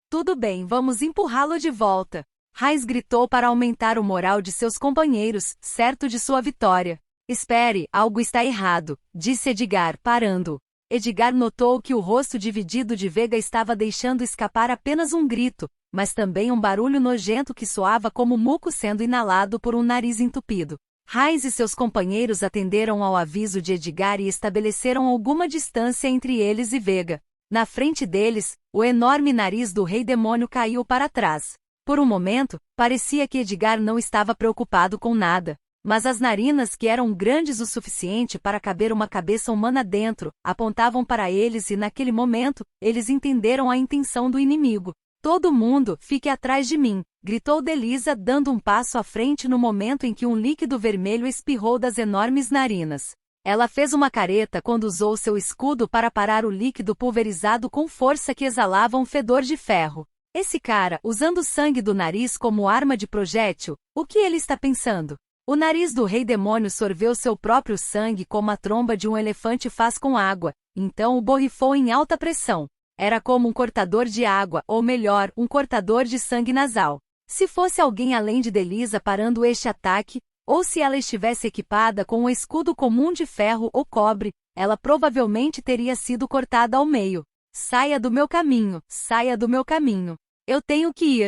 Tudo bem, vamos empurrá-lo de volta. Heinz gritou para aumentar o moral de seus companheiros, certo de sua vitória. Espere, algo está errado, disse Edgar, parando. Edgar notou que o rosto dividido de Vega estava deixando escapar apenas um grito, mas também um barulho nojento que soava como muco sendo inalado por um nariz entupido. Heinz e seus companheiros atenderam ao aviso de Edgar e estabeleceram alguma distância entre eles e Vega. Na frente deles, o enorme nariz do Rei Demônio caiu para trás. Por um momento, parecia que Edgar não estava preocupado com nada. Mas as narinas, que eram grandes o suficiente para caber uma cabeça humana dentro, apontavam para eles e naquele momento, eles entenderam a intenção do inimigo. Todo mundo, fique atrás de mim, gritou Delisa dando um passo à frente no momento em que um líquido vermelho espirrou das enormes narinas. Ela fez uma careta quando usou seu escudo para parar o líquido pulverizado com força que exalava um fedor de ferro. Esse cara, usando o sangue do nariz como arma de projétil, o que ele está pensando? O nariz do Rei Demônio sorveu seu próprio sangue como a tromba de um elefante faz com água, então o borrifou em alta pressão. Era como um cortador de água, ou melhor, um cortador de sangue nasal. Se fosse alguém além de Delisa parando este ataque, ou se ela estivesse equipada com um escudo comum de ferro ou cobre, ela provavelmente teria sido cortada ao meio. Saia do meu caminho, saia do meu caminho. Eu tenho que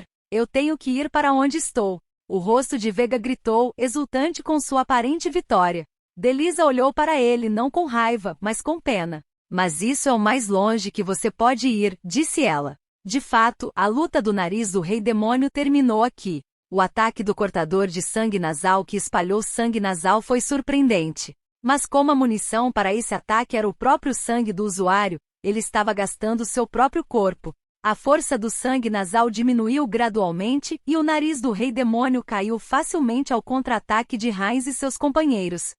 ir para onde estou. O rosto de Vega gritou, exultante com sua aparente vitória. Delisa olhou para ele não com raiva, mas com pena. Mas isso é o mais longe que você pode ir, disse ela. De fato, a luta do nariz do Rei Demônio terminou aqui. O ataque do cortador de sangue nasal que espalhou sangue nasal foi surpreendente. Mas como a munição para esse ataque era o próprio sangue do usuário, ele estava gastando seu próprio corpo. A força do sangue nasal diminuiu gradualmente e o nariz do rei demônio caiu facilmente ao contra-ataque de Heinz e seus companheiros.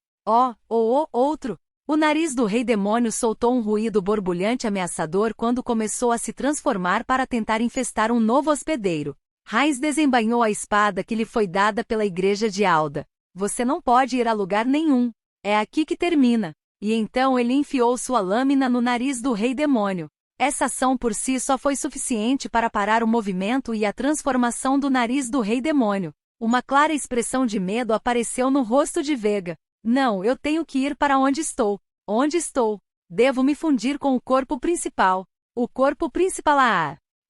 Outro! O nariz do rei demônio soltou um ruído borbulhante ameaçador quando começou a se transformar para tentar infestar um novo hospedeiro. Heinz desembainhou a espada que lhe foi dada pela igreja de Alda. Você não pode ir a lugar nenhum. É aqui que termina. E então ele enfiou sua lâmina no nariz do rei demônio. Essa ação por si só foi suficiente para parar o movimento e a transformação do nariz do rei demônio. Uma clara expressão de medo apareceu no rosto de Vega. Não, eu tenho que ir para onde estou. Onde estou? Devo me fundir com o corpo principal. O corpo principal.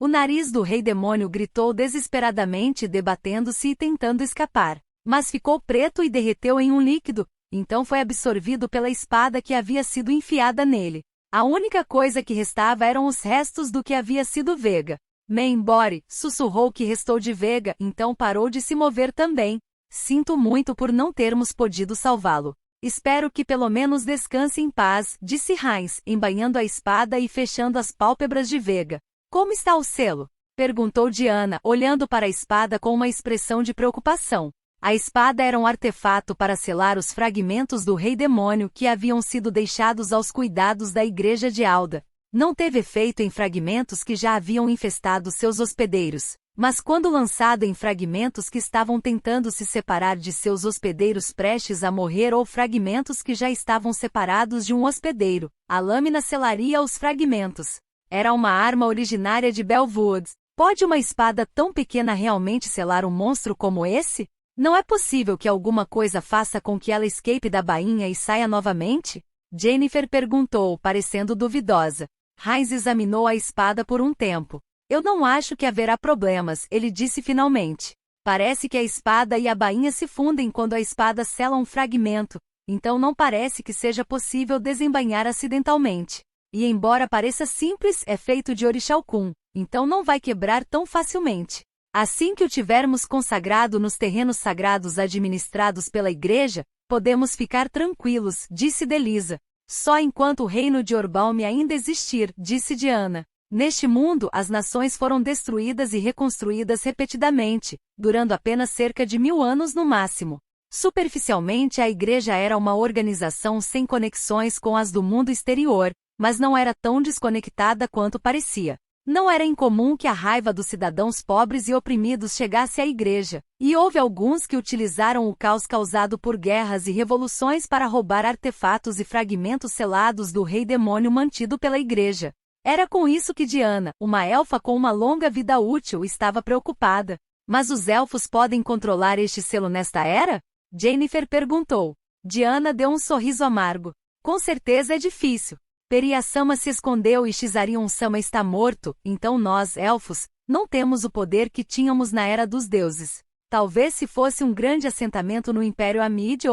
O nariz do rei demônio gritou desesperadamente, debatendo-se e tentando escapar. Mas ficou preto e derreteu em um líquido, então foi absorvido pela espada que havia sido enfiada nele. A única coisa que restava eram os restos do que havia sido Vega. Membore, sussurrou que restou de Vega, então parou de se mover também. Sinto muito por não termos podido salvá-lo. Espero que pelo menos descanse em paz, disse Heinz, embainhando a espada e fechando as pálpebras de Vega. Como está o selo? Perguntou Diana, olhando para a espada com uma expressão de preocupação. A espada era um artefato para selar os fragmentos do rei demônio que haviam sido deixados aos cuidados da igreja de Alda. Não teve efeito em fragmentos que já haviam infestado seus hospedeiros, mas quando lançado em fragmentos que estavam tentando se separar de seus hospedeiros prestes a morrer ou fragmentos que já estavam separados de um hospedeiro, a lâmina selaria os fragmentos. Era uma arma originária de Bellwood. Pode uma espada tão pequena realmente selar um monstro como esse? Não é possível que alguma coisa faça com que ela escape da bainha e saia novamente? Jennifer perguntou, parecendo duvidosa. Heinz examinou a espada por um tempo. Eu não acho que haverá problemas, ele disse finalmente. Parece que a espada e a bainha se fundem quando a espada sela um fragmento, então não parece que seja possível desembainhar acidentalmente. E embora pareça simples, é feito de orixalcum, então não vai quebrar tão facilmente. Assim que o tivermos consagrado nos terrenos sagrados administrados pela igreja, podemos ficar tranquilos, disse Delisa. Só enquanto o reino de Orbalme ainda existir, disse Diana. Neste mundo, as nações foram destruídas e reconstruídas repetidamente, durando apenas cerca de 1000 anos no máximo. Superficialmente, a igreja era uma organização sem conexões com as do mundo exterior, mas não era tão desconectada quanto parecia. Não era incomum que a raiva dos cidadãos pobres e oprimidos chegasse à igreja, e houve alguns que utilizaram o caos causado por guerras e revoluções para roubar artefatos e fragmentos selados do rei demônio mantido pela igreja. Era com isso que Diana, uma elfa com uma longa vida útil, estava preocupada. Mas os elfos podem controlar este selo nesta era? Jennifer perguntou. Diana deu um sorriso amargo. Com certeza é difícil. Periassama se escondeu e Xarion-sama está morto, então nós, elfos, não temos o poder que tínhamos na Era dos Deuses. Talvez se fosse um grande assentamento no Império Amid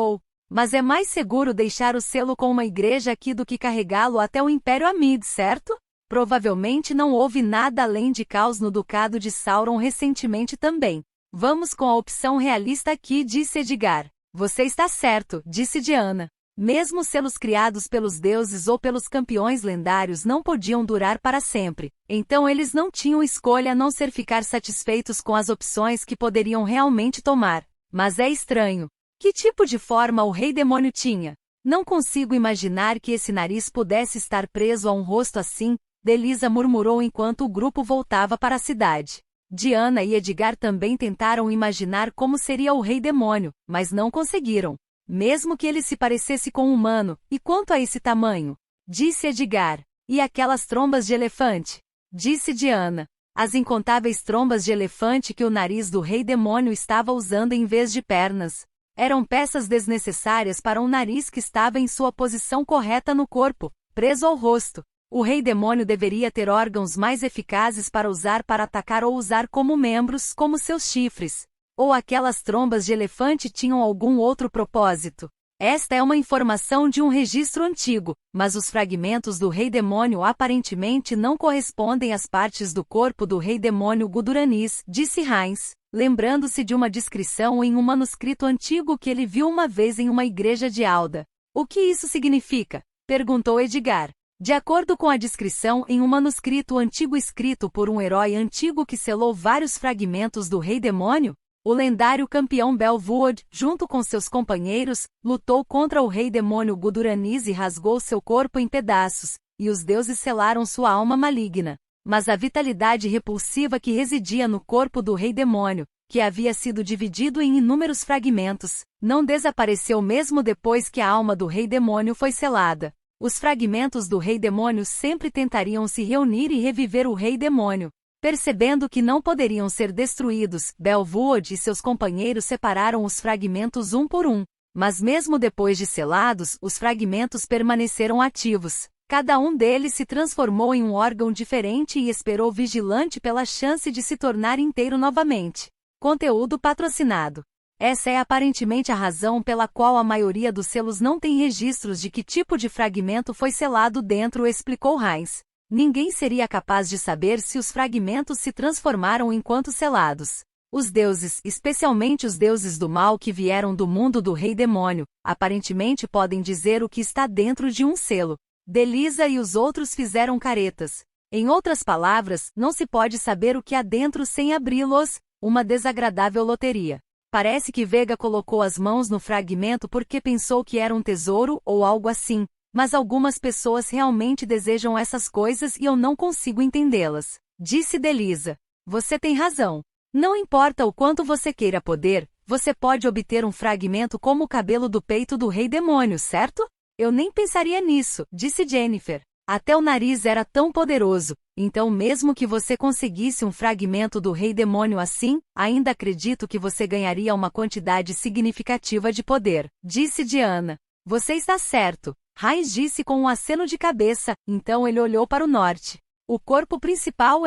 mas é mais seguro deixar o selo com uma igreja aqui do que carregá-lo até o Império Amid, certo? Provavelmente não houve nada além de caos no Ducado de Sauron recentemente também. Vamos com a opção realista aqui, disse Edgar. Você está certo, disse Diana. Mesmo selos criados pelos deuses ou pelos campeões lendários não podiam durar para sempre, então eles não tinham escolha a não ser ficar satisfeitos com as opções que poderiam realmente tomar. Mas é estranho. Que tipo de forma o rei demônio tinha? Não consigo imaginar que esse nariz pudesse estar preso a um rosto assim, Delisa murmurou enquanto o grupo voltava para a cidade. Diana e Edgar também tentaram imaginar como seria o rei demônio, mas não conseguiram. Mesmo que ele se parecesse com um humano, e quanto a esse tamanho? Disse Edgar. E aquelas trombas de elefante? Disse Diana. As incontáveis trombas de elefante que o nariz do rei demônio estava usando em vez de pernas. Eram peças desnecessárias para um nariz que estava em sua posição correta no corpo, preso ao rosto. O rei demônio deveria ter órgãos mais eficazes para usar para atacar ou usar como membros, como seus chifres. Ou aquelas trombas de elefante tinham algum outro propósito? Esta é uma informação de um registro antigo, mas os fragmentos do rei demônio aparentemente não correspondem às partes do corpo do rei demônio Guduranis, disse Heinz, lembrando-se de uma descrição em um manuscrito antigo que ele viu uma vez em uma igreja de Alda. O que isso significa? Perguntou Edgar. De acordo com a descrição em um manuscrito antigo escrito por um herói antigo que selou vários fragmentos do Rei Demônio, o lendário campeão Belvood, junto com seus companheiros, lutou contra o Rei Demônio Guduraniz e rasgou seu corpo em pedaços, e os deuses selaram sua alma maligna. Mas a vitalidade repulsiva que residia no corpo do Rei Demônio, que havia sido dividido em inúmeros fragmentos, não desapareceu mesmo depois que a alma do Rei Demônio foi selada. Os fragmentos do Rei Demônio sempre tentariam se reunir e reviver o Rei Demônio. Percebendo que não poderiam ser destruídos, Belvood e seus companheiros separaram os fragmentos um por um. Mas mesmo depois de selados, os fragmentos permaneceram ativos. Cada um deles se transformou em um órgão diferente e esperou vigilante pela chance de se tornar inteiro novamente. Conteúdo patrocinado. Essa é aparentemente a razão pela qual a maioria dos selos não tem registros de que tipo de fragmento foi selado dentro, explicou Heinz. Ninguém seria capaz de saber se os fragmentos se transformaram enquanto selados. Os deuses, especialmente os deuses do mal que vieram do mundo do Rei Demônio, aparentemente podem dizer o que está dentro de um selo. Delisa e os outros fizeram caretas. Em outras palavras, não se pode saber o que há dentro sem abri-los, uma desagradável loteria. Parece que Vega colocou as mãos no fragmento porque pensou que era um tesouro ou algo assim, mas algumas pessoas realmente desejam essas coisas e eu não consigo entendê-las. Disse Delisa. Você tem razão. Não importa o quanto você queira poder, você pode obter um fragmento como o cabelo do peito do Rei Demônio, certo? Eu nem pensaria nisso, disse Jennifer. Até o nariz era tão poderoso, então mesmo que você conseguisse um fragmento do Rei Demônio assim, ainda acredito que você ganharia uma quantidade significativa de poder, disse Diana. Você está certo, Heinz disse com um aceno de cabeça, então ele olhou para o norte. O corpo principal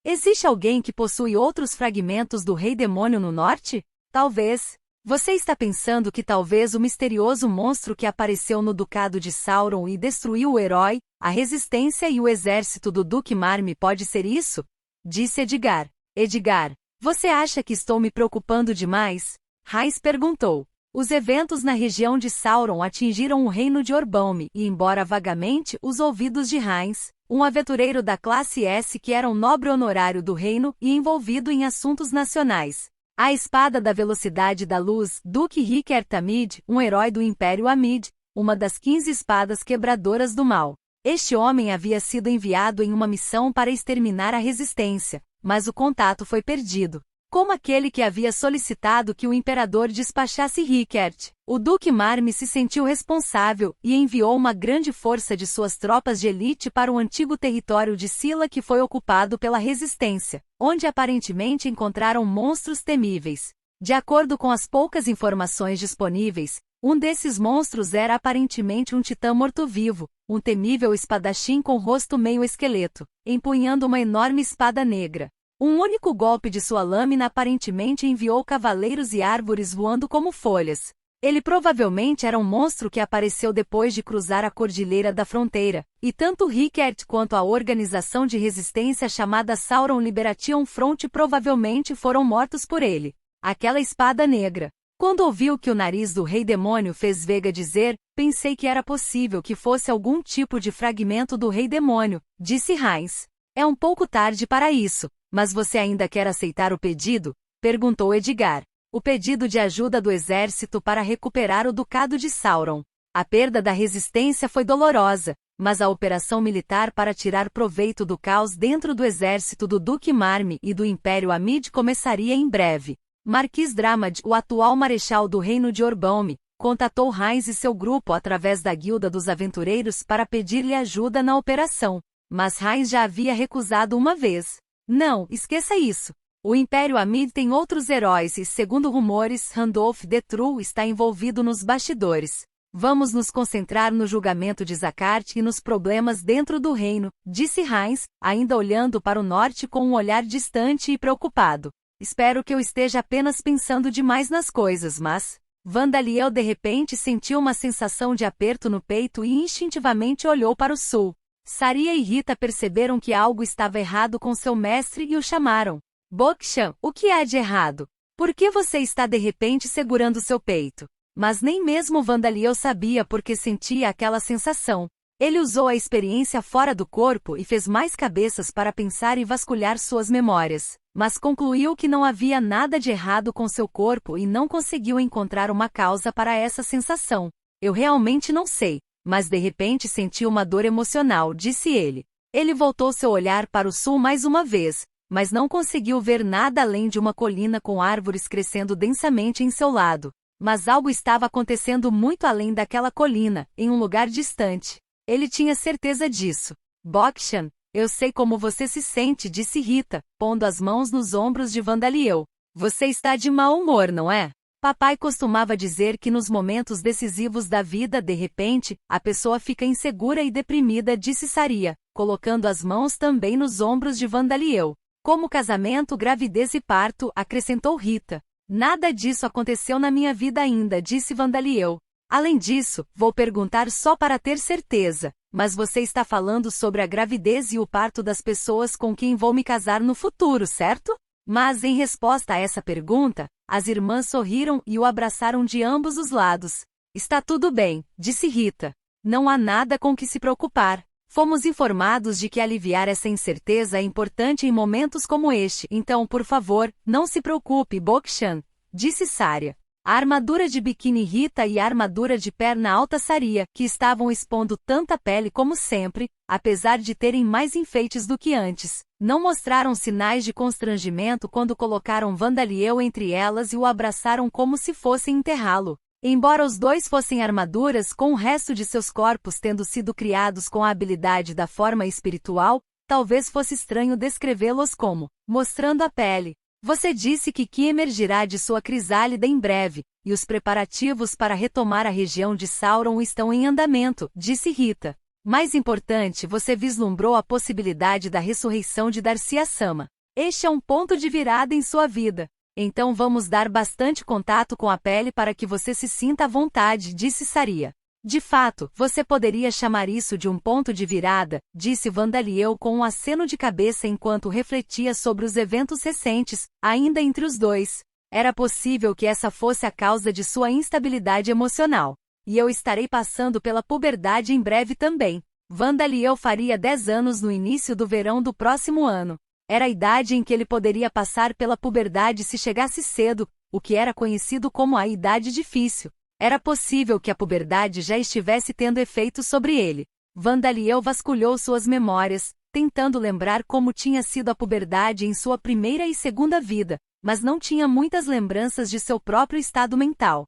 Existe alguém que possui outros fragmentos do Rei Demônio no norte? Talvez. Você está pensando que talvez o misterioso monstro que apareceu no Ducado de Sauron e destruiu o herói, a resistência e o exército do Duque Marme pode ser isso? Disse Edgar. Edgar, você acha que estou me preocupando demais? Heinz perguntou. Os eventos na região de Sauron atingiram o reino de Orbaum e, embora vagamente, os ouvidos de Heinz, um aventureiro da classe S que era um nobre honorário do reino e envolvido em assuntos nacionais. A Espada da Velocidade da Luz, Duque Rickert Amid, um herói do Império Amid, uma das 15 espadas quebradoras do mal. Este homem havia sido enviado em uma missão para exterminar a resistência, mas o contato foi perdido. Como aquele que havia solicitado que o imperador despachasse Rickert, o Duque Marme se sentiu responsável e enviou uma grande força de suas tropas de elite para o antigo território de Sila que foi ocupado pela resistência, onde aparentemente encontraram monstros temíveis. De acordo com as poucas informações disponíveis, um desses monstros era aparentemente um titã morto-vivo, um temível espadachim com rosto meio esqueleto, empunhando uma enorme espada negra. Um único golpe de sua lâmina aparentemente enviou cavaleiros e árvores voando como folhas. Ele provavelmente era um monstro que apareceu depois de cruzar a Cordilheira da Fronteira, e tanto Rickert quanto a organização de resistência chamada Sauron Liberation Front provavelmente foram mortos por ele. Aquela espada negra. Quando ouviu que o nariz do Rei Demônio fez Vega dizer, pensei que era possível que fosse algum tipo de fragmento do Rei Demônio, disse Heinz. É um pouco tarde para isso. Mas você ainda quer aceitar o pedido? Perguntou Edgar. O pedido de ajuda do exército para recuperar o Ducado de Sauron. A perda da resistência foi dolorosa, mas a operação militar para tirar proveito do caos dentro do exército do Duque Marme e do Império Amid começaria em breve. Marquis Dramad, o atual marechal do reino de Orbaum, contatou Heinz e seu grupo através da Guilda dos Aventureiros para pedir-lhe ajuda na operação. Mas Heinz já havia recusado uma vez. Não, esqueça isso. O Império Amid tem outros heróis e, segundo rumores, Randolph the True está envolvido nos bastidores. Vamos nos concentrar no julgamento de Zakart e nos problemas dentro do reino, disse Heinz, ainda olhando para o norte com um olhar distante e preocupado. Espero que eu esteja apenas pensando demais nas coisas, mas... Vandaliel de repente sentiu uma sensação de aperto no peito e instintivamente olhou para o sul. Saria e Rita perceberam que algo estava errado com seu mestre e o chamaram. Bokshan, o que há de errado? Por que você está de repente segurando seu peito? Mas nem mesmo Vandaliel sabia por que sentia aquela sensação. Ele usou a experiência fora do corpo e fez mais cabeças para pensar e vasculhar suas memórias, mas concluiu que não havia nada de errado com seu corpo e não conseguiu encontrar uma causa para essa sensação. Eu realmente não sei, mas de repente senti uma dor emocional, disse ele. Ele voltou seu olhar para o sul mais uma vez, mas não conseguiu ver nada além de uma colina com árvores crescendo densamente em seu lado. Mas algo estava acontecendo muito além daquela colina, em um lugar distante. Ele tinha certeza disso. Bokshan, eu sei como você se sente, disse Rita, pondo as mãos nos ombros de Vandaliel. Você está de mau humor, não é? Papai costumava dizer que nos momentos decisivos da vida, de repente, a pessoa fica insegura e deprimida, disse Saria, colocando as mãos também nos ombros de Vandaliel. Como casamento, gravidez e parto, acrescentou Rita. Nada disso aconteceu na minha vida ainda, disse Vandaliel. Além disso, vou perguntar só para ter certeza, mas você está falando sobre a gravidez e o parto das pessoas com quem vou me casar no futuro, certo? Mas em resposta a essa pergunta, as irmãs sorriram e o abraçaram de ambos os lados. Está tudo bem, disse Rita. Não há nada com que se preocupar. Fomos informados de que aliviar essa incerteza é importante em momentos como este, então por favor, não se preocupe, Bokshan, disse Saria. A armadura de biquíni Rita e a armadura de perna alta Saria, que estavam expondo tanta pele como sempre, apesar de terem mais enfeites do que antes, não mostraram sinais de constrangimento quando colocaram Vandaliel entre elas e o abraçaram como se fossem enterrá-lo. Embora os dois fossem armaduras com o resto de seus corpos tendo sido criados com a habilidade da forma espiritual, talvez fosse estranho descrevê-los como mostrando a pele. Você disse que Ki emergirá de sua crisálida em breve, e os preparativos para retomar a região de Sauron estão em andamento, disse Rita. Mais importante, você vislumbrou a possibilidade da ressurreição de Darcy-sama. Este é um ponto de virada em sua vida. Então vamos dar bastante contato com a pele para que você se sinta à vontade, disse Saria. De fato, você poderia chamar isso de um ponto de virada, disse Vandaliel com um aceno de cabeça enquanto refletia sobre os eventos recentes, ainda entre os dois. Era possível que essa fosse a causa de sua instabilidade emocional. E eu estarei passando pela puberdade em breve também. Vandaliel faria 10 anos no início do verão do próximo ano. Era a idade em que ele poderia passar pela puberdade se chegasse cedo, o que era conhecido como a idade difícil. Era possível que a puberdade já estivesse tendo efeito sobre ele. Vandaliel vasculhou suas memórias, tentando lembrar como tinha sido a puberdade em sua primeira e segunda vida, mas não tinha muitas lembranças de seu próprio estado mental.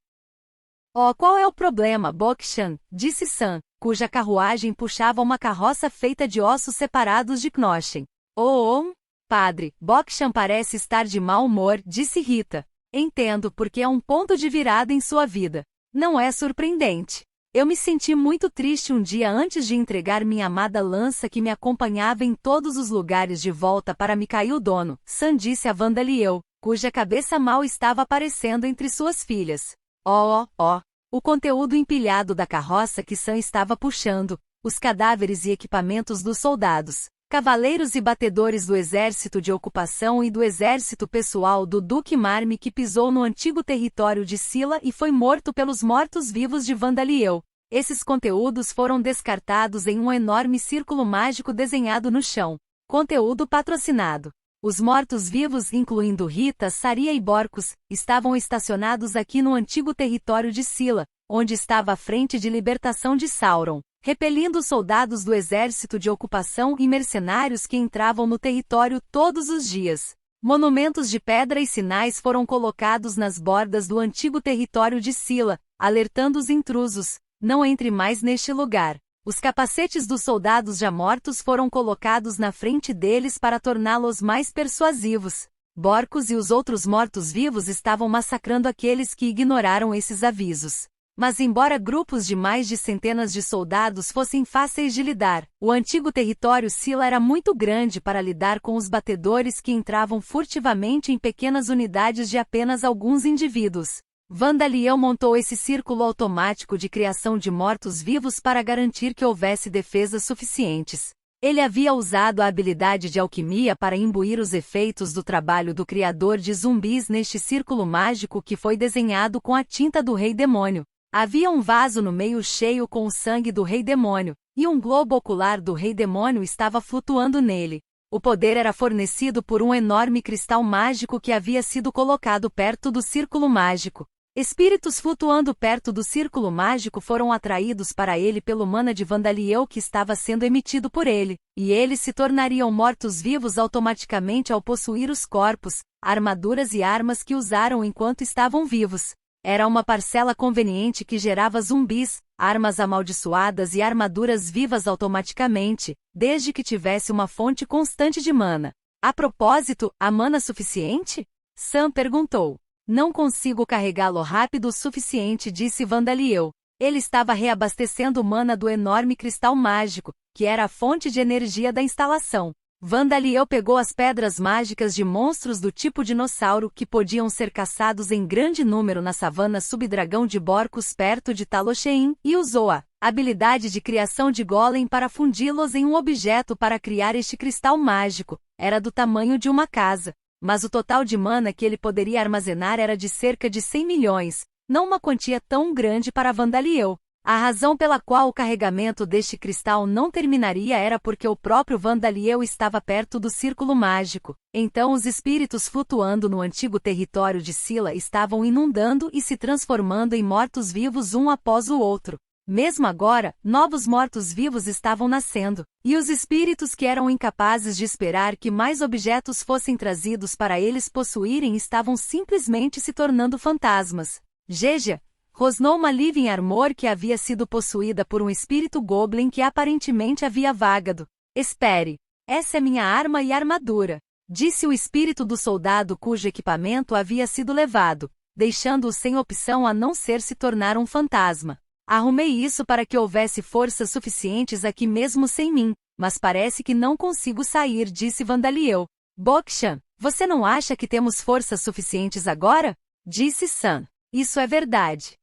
Oh, qual é o problema, Bokshan? Disse Sam, cuja carruagem puxava uma carroça feita de ossos separados de Knochen. Oh, padre, Bokshan parece estar de mau humor, disse Rita. Entendo porque é um ponto de virada em sua vida. Não é surpreendente. Eu me senti muito triste um dia antes de entregar minha amada lança que me acompanhava em todos os lugares de volta para Mikhail Dono, Sam disse a Vandaliel, cuja cabeça mal estava aparecendo entre suas filhas. O conteúdo empilhado da carroça que Sam estava puxando, os cadáveres e equipamentos dos soldados, cavaleiros e batedores do exército de ocupação e do exército pessoal do Duque Marmi que pisou no antigo território de Sila e foi morto pelos mortos-vivos de Vandaliel. Esses conteúdos foram descartados em um enorme círculo mágico desenhado no chão. Conteúdo patrocinado. Os mortos-vivos, incluindo Rita, Saria e Borcos, estavam estacionados aqui no antigo território de Sila, onde estava a frente de libertação de Sauron, repelindo soldados do exército de ocupação e mercenários que entravam no território todos os dias. Monumentos de pedra e sinais foram colocados nas bordas do antigo território de Sila, alertando os intrusos: não entre mais neste lugar. Os capacetes dos soldados já mortos foram colocados na frente deles para torná-los mais persuasivos. Borcos e os outros mortos-vivos estavam massacrando aqueles que ignoraram esses avisos. Mas embora grupos de mais de centenas de soldados fossem fáceis de lidar, o antigo território Sila era muito grande para lidar com os batedores que entravam furtivamente em pequenas unidades de apenas alguns indivíduos. Vandaliel montou esse círculo automático de criação de mortos-vivos para garantir que houvesse defesas suficientes. Ele havia usado a habilidade de alquimia para imbuir os efeitos do trabalho do criador de zumbis neste círculo mágico que foi desenhado com a tinta do Rei Demônio. Havia um vaso no meio cheio com o sangue do rei demônio, e um globo ocular do rei demônio estava flutuando nele. O poder era fornecido por um enorme cristal mágico que havia sido colocado perto do círculo mágico. Espíritos flutuando perto do círculo mágico foram atraídos para ele pelo mana de Vandaliel que estava sendo emitido por ele, e eles se tornariam mortos-vivos automaticamente ao possuir os corpos, armaduras e armas que usaram enquanto estavam vivos. Era uma parcela conveniente que gerava zumbis, armas amaldiçoadas e armaduras vivas automaticamente, desde que tivesse uma fonte constante de mana. A propósito, há mana suficiente? Sam perguntou. Não consigo carregá-lo rápido o suficiente, disse Vandaliel. Ele estava reabastecendo mana do enorme cristal mágico, que era a fonte de energia da instalação. Vandaliel pegou as pedras mágicas de monstros do tipo dinossauro que podiam ser caçados em grande número na savana subdragão de Borcos perto de Talosheim e usou a habilidade de criação de golem para fundi-los em um objeto para criar este cristal mágico. Era do tamanho de uma casa, mas o total de mana que ele poderia armazenar era de cerca de 100 milhões, não uma quantia tão grande para Vandaliel. A razão pela qual o carregamento deste cristal não terminaria era porque o próprio Vandaliel estava perto do círculo mágico. Então os espíritos flutuando no antigo território de Sila estavam inundando e se transformando em mortos-vivos um após o outro. Mesmo agora, novos mortos-vivos estavam nascendo, e os espíritos que eram incapazes de esperar que mais objetos fossem trazidos para eles possuírem estavam simplesmente se tornando fantasmas. Jeja rosnou uma Living Armor que havia sido possuída por um espírito Goblin que aparentemente havia vagado. Espere. Essa é minha arma e armadura, disse o espírito do soldado cujo equipamento havia sido levado, deixando-o sem opção a não ser se tornar um fantasma. Arrumei isso para que houvesse forças suficientes aqui mesmo sem mim, mas parece que não consigo sair, disse Vandaliel. Bokshan, você não acha que temos forças suficientes agora? Disse Sam. Isso é verdade.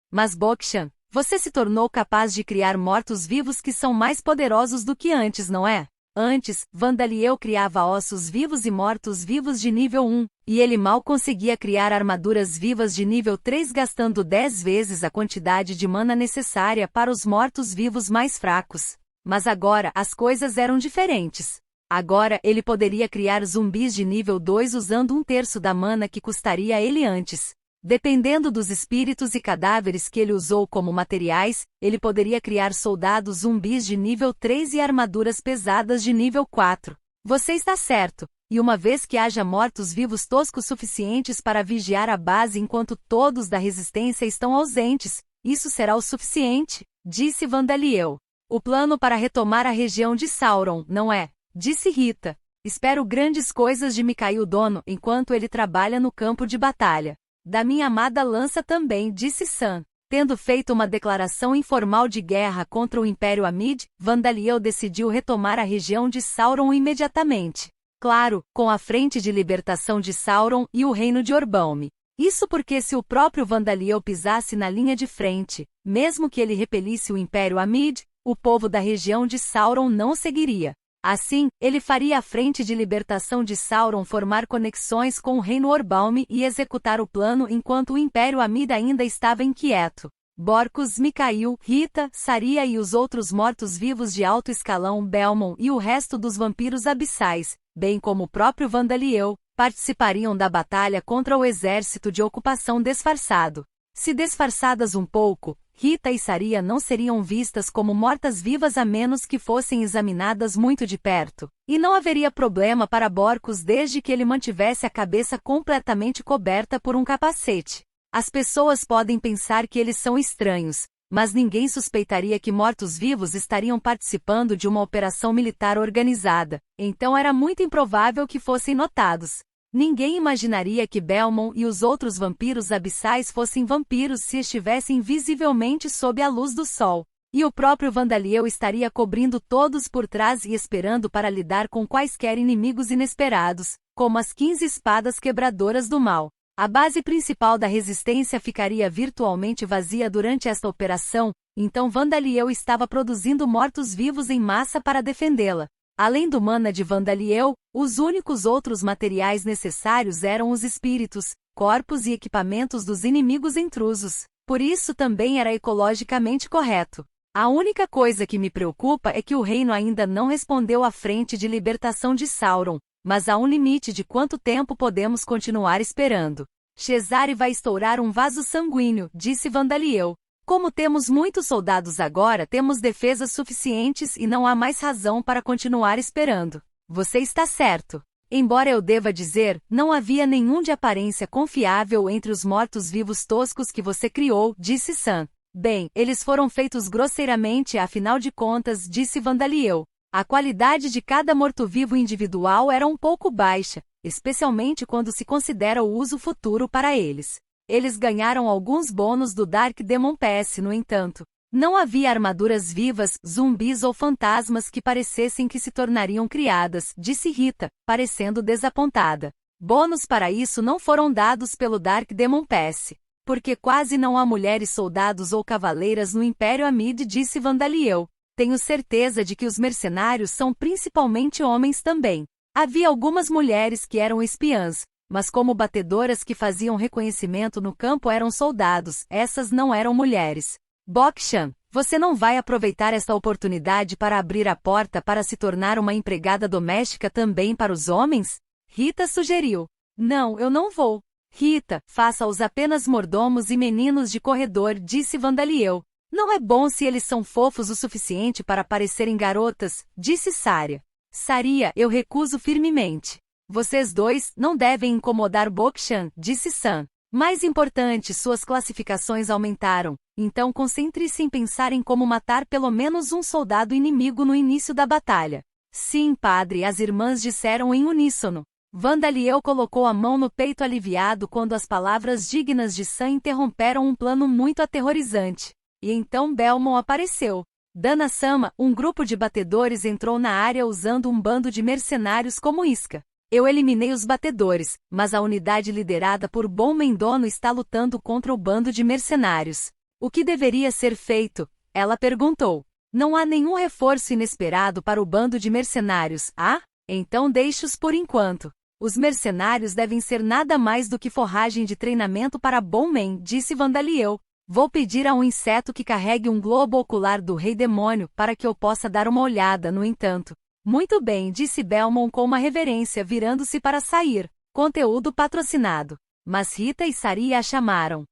Mas Bokshan, você se tornou capaz de criar mortos-vivos que são mais poderosos do que antes, não é? Antes, Vandaliel criava ossos vivos e mortos-vivos de nível 1, e ele mal conseguia criar armaduras vivas de nível 3 gastando 10 vezes a quantidade de mana necessária para os mortos-vivos mais fracos. Mas agora as coisas eram diferentes. Agora ele poderia criar zumbis de nível 2 usando 1/3 da mana que custaria a ele antes. Dependendo dos espíritos e cadáveres que ele usou como materiais, ele poderia criar soldados zumbis de nível 3 e armaduras pesadas de nível 4. Você está certo, e uma vez que haja mortos-vivos toscos suficientes para vigiar a base enquanto todos da resistência estão ausentes, isso será o suficiente, disse Vandaliel. O plano para retomar a região de Sauron, não é? Disse Rita. Espero grandes coisas de Mikhail Dono enquanto ele trabalha no campo de batalha. Da minha amada lança também, disse Sam. Tendo feito uma declaração informal de guerra contra o Império Amid, Vandaliel decidiu retomar a região de Sauron imediatamente. Claro, com a Frente de Libertação de Sauron e o Reino de Orbaum. Isso porque se o próprio Vandaliel pisasse na linha de frente, mesmo que ele repelisse o Império Amid, o povo da região de Sauron não o seguiria. Assim, ele faria a Frente de Libertação de Sauron formar conexões com o Reino Orbaum e executar o plano enquanto o Império Amid ainda estava inquieto. Borcos, Mikhail, Rita, Saria e os outros mortos-vivos de alto escalão Belmont e o resto dos vampiros abissais, bem como o próprio Vandaliel, participariam da batalha contra o exército de ocupação disfarçado. Se disfarçadas um pouco, Rita e Saria não seriam vistas como mortas-vivas a menos que fossem examinadas muito de perto, e não haveria problema para Borcos desde que ele mantivesse a cabeça completamente coberta por um capacete. As pessoas podem pensar que eles são estranhos, mas ninguém suspeitaria que mortos-vivos estariam participando de uma operação militar organizada, então era muito improvável que fossem notados. Ninguém imaginaria que Belmont e os outros vampiros abissais fossem vampiros se estivessem visivelmente sob a luz do sol. E o próprio Vandaliel estaria cobrindo todos por trás e esperando para lidar com quaisquer inimigos inesperados, como as 15 espadas quebradoras do mal. A base principal da resistência ficaria virtualmente vazia durante esta operação, então Vandaliel estava produzindo mortos-vivos em massa para defendê-la. Além do mana de Vandaliel, os únicos outros materiais necessários eram os espíritos, corpos e equipamentos dos inimigos intrusos. Por isso também era ecologicamente correto. A única coisa que me preocupa é que o reino ainda não respondeu à frente de libertação de Sauron, mas há um limite de quanto tempo podemos continuar esperando. Cesare vai estourar um vaso sanguíneo, disse Vandaliel. Como temos muitos soldados agora, temos defesas suficientes e não há mais razão para continuar esperando. Você está certo. Embora eu deva dizer, não havia nenhum de aparência confiável entre os mortos-vivos toscos que você criou, disse Sam. Bem, eles foram feitos grosseiramente, afinal de contas, disse Vandaliel. A qualidade de cada morto-vivo individual era um pouco baixa, especialmente quando se considera o uso futuro para eles. Eles ganharam alguns bônus do Dark Demon Pass, no entanto. Não havia armaduras vivas, zumbis ou fantasmas que parecessem que se tornariam criadas, disse Rita, parecendo desapontada. Bônus para isso não foram dados pelo Dark Demon Pass. Porque quase não há mulheres soldados ou cavaleiras no Império Amid, disse Vandaliel. Tenho certeza de que os mercenários são principalmente homens também. Havia algumas mulheres que eram espiãs, mas como batedoras que faziam reconhecimento no campo eram soldados, essas não eram mulheres. Bok-chan, você não vai aproveitar esta oportunidade para abrir a porta para se tornar uma empregada doméstica também para os homens? Rita sugeriu. Não, eu não vou. Rita, faça-os apenas mordomos e meninos de corredor, disse Vandaliel. Não é bom se eles são fofos o suficiente para parecerem garotas, disse Saria. Saria, eu recuso firmemente. Vocês dois não devem incomodar Bok-chan, disse Sam. Mais importante, suas classificações aumentaram, então concentre-se em pensar em como matar pelo menos um soldado inimigo no início da batalha. Sim, padre, as irmãs disseram em uníssono. Vandaliel colocou a mão no peito aliviado quando as palavras dignas de Sam interromperam um plano muito aterrorizante. E então Belmont apareceu. Dana-sama, um grupo de batedores entrou na área usando um bando de mercenários como isca. Eu eliminei os batedores, mas a unidade liderada por Bom Mendono está lutando contra o bando de mercenários. O que deveria ser feito? Ela perguntou. Não há nenhum reforço inesperado para o bando de mercenários, ah? Então deixe-os por enquanto. Os mercenários devem ser nada mais do que forragem de treinamento para Bom Men, disse Vandaliel. Vou pedir a um inseto que carregue um globo ocular do Rei Demônio para que eu possa dar uma olhada, no entanto. Muito bem, disse Belmont com uma reverência, virando-se para sair. Conteúdo patrocinado. Mas Rita e Saria a chamaram.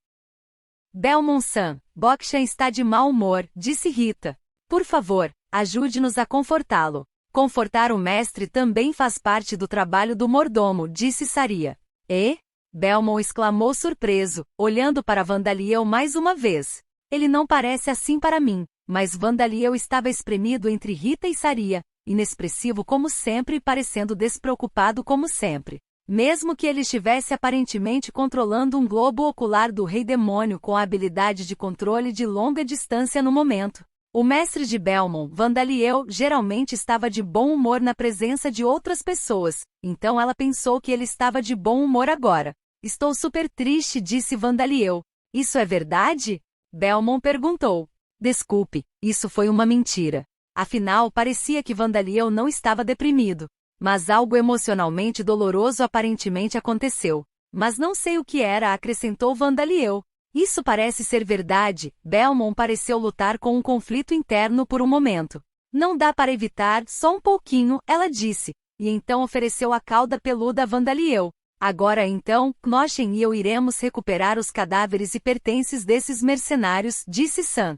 Belmont-san, Bok-chan está de mau humor, disse Rita. Por favor, ajude-nos a confortá-lo. Confortar o mestre também faz parte do trabalho do mordomo, disse Saria. E? Belmont exclamou surpreso, olhando para Vandaliel mais uma vez. Ele não parece assim para mim, mas Vandaliel estava espremido entre Rita e Saria, inexpressivo como sempre e parecendo despreocupado como sempre. Mesmo que ele estivesse aparentemente controlando um globo ocular do Rei Demônio com a habilidade de controle de longa distância no momento. O mestre de Belmont, Vandaliel, geralmente estava de bom humor na presença de outras pessoas, então ela pensou que ele estava de bom humor agora. Estou super triste, disse Vandaliel. Isso é verdade? Belmont perguntou. Desculpe, isso foi uma mentira. Afinal, parecia que Vandaliel não estava deprimido. Mas algo emocionalmente doloroso aparentemente aconteceu. Mas não sei o que era, acrescentou Vandaliel. Isso parece ser verdade. Belmont pareceu lutar com um conflito interno por um momento. Não dá para evitar, só um pouquinho, ela disse. E então ofereceu a cauda peluda a Vandaliel. Agora então, Knochen e eu iremos recuperar os cadáveres e pertences desses mercenários, disse Sam.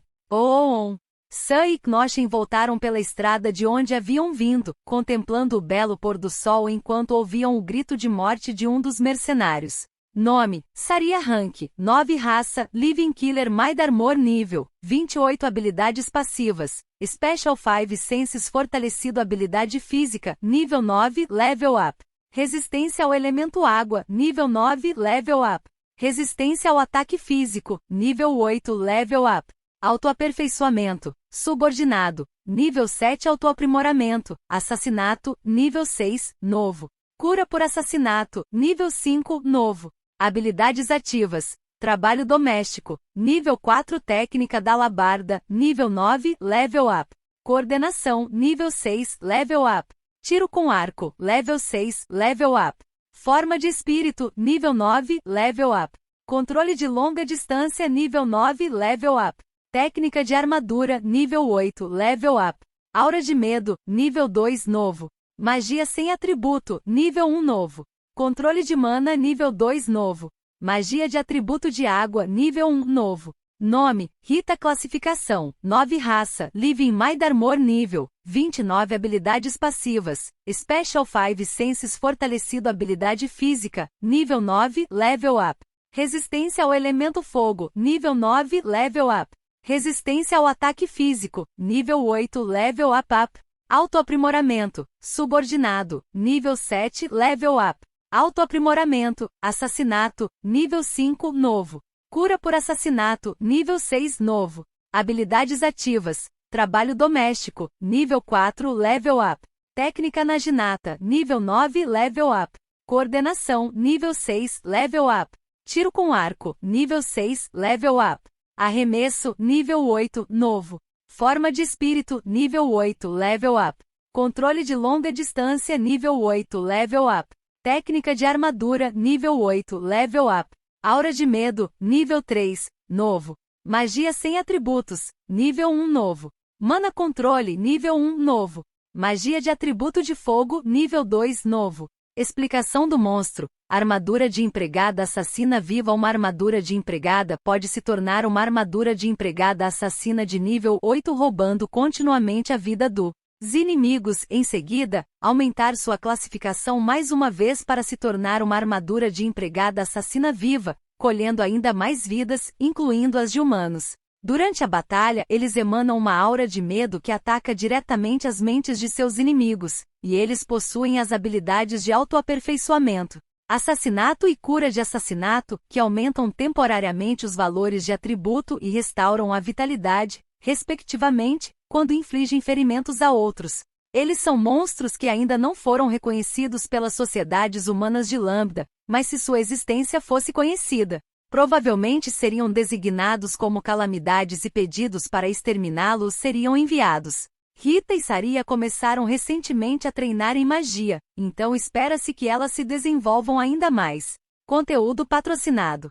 Sam e Knochen voltaram pela estrada de onde haviam vindo, contemplando o belo pôr do sol enquanto ouviam o grito de morte de um dos mercenários. Nome, Saria Rank, 9 raça, Living Killer Mind Armor nível, 28 habilidades passivas, Special 5 Senses fortalecido habilidade física, nível 9, level up. Resistência ao elemento água, nível 9, level up. Resistência ao ataque físico, nível 8, level up. Autoaperfeiçoamento, subordinado, nível 7 autoaprimoramento, assassinato, nível 6, novo. Cura por assassinato, nível 5, novo. Habilidades ativas, trabalho doméstico, nível 4 técnica da alabarda, nível 9, level up. Coordenação, nível 6, level up. Tiro com arco, level 6, level up. Forma de espírito, nível 9, level up. Controle de longa distância, nível 9, level up. Técnica de armadura, nível 8, level up. Aura de medo, nível 2, novo. Magia sem atributo, nível 1, novo. Controle de mana, nível 2, novo. Magia de atributo de água, nível 1, novo. Nome, Rita. Classificação, 9 raça, Living Maidarmor nível, 29 habilidades passivas, Special 5 Senses fortalecido habilidade física, nível 9, level up. Resistência ao elemento fogo, nível 9, level up. Resistência ao ataque físico, nível 8, level up. Autoaprimoramento, subordinado, nível 7, level up. Autoaprimoramento, assassinato, nível 5, novo. Cura por assassinato, nível 6, novo. Habilidades ativas, trabalho doméstico, nível 4, level up. Técnica naginata, nível 9, level up. Coordenação, nível 6, level up. Tiro com arco, nível 6, level up. Arremesso, nível 8, novo. Forma de espírito, nível 8, level up. Controle de longa distância, nível 8, level up. Técnica de armadura, nível 8, level up. Aura de medo, nível 3, novo. Magia sem atributos, nível 1, novo. Mana controle, nível 1, novo. Magia de atributo de fogo, nível 2, novo. Explicação do monstro. Armadura de empregada assassina viva. Uma armadura de empregada pode se tornar uma armadura de empregada assassina de nível 8, roubando continuamente a vida dos inimigos. Em seguida, aumentar sua classificação mais uma vez para se tornar uma armadura de empregada assassina viva, colhendo ainda mais vidas, incluindo as de humanos. Durante a batalha, eles emanam uma aura de medo que ataca diretamente as mentes de seus inimigos, e eles possuem as habilidades de autoaperfeiçoamento, assassinato e cura de assassinato, que aumentam temporariamente os valores de atributo e restauram a vitalidade, respectivamente, quando infligem ferimentos a outros. Eles são monstros que ainda não foram reconhecidos pelas sociedades humanas de Lambda, mas se sua existência fosse conhecida, provavelmente seriam designados como calamidades e pedidos para exterminá-los seriam enviados. Rita e Saria começaram recentemente a treinar em magia, então espera-se que elas se desenvolvam ainda mais. Conteúdo patrocinado.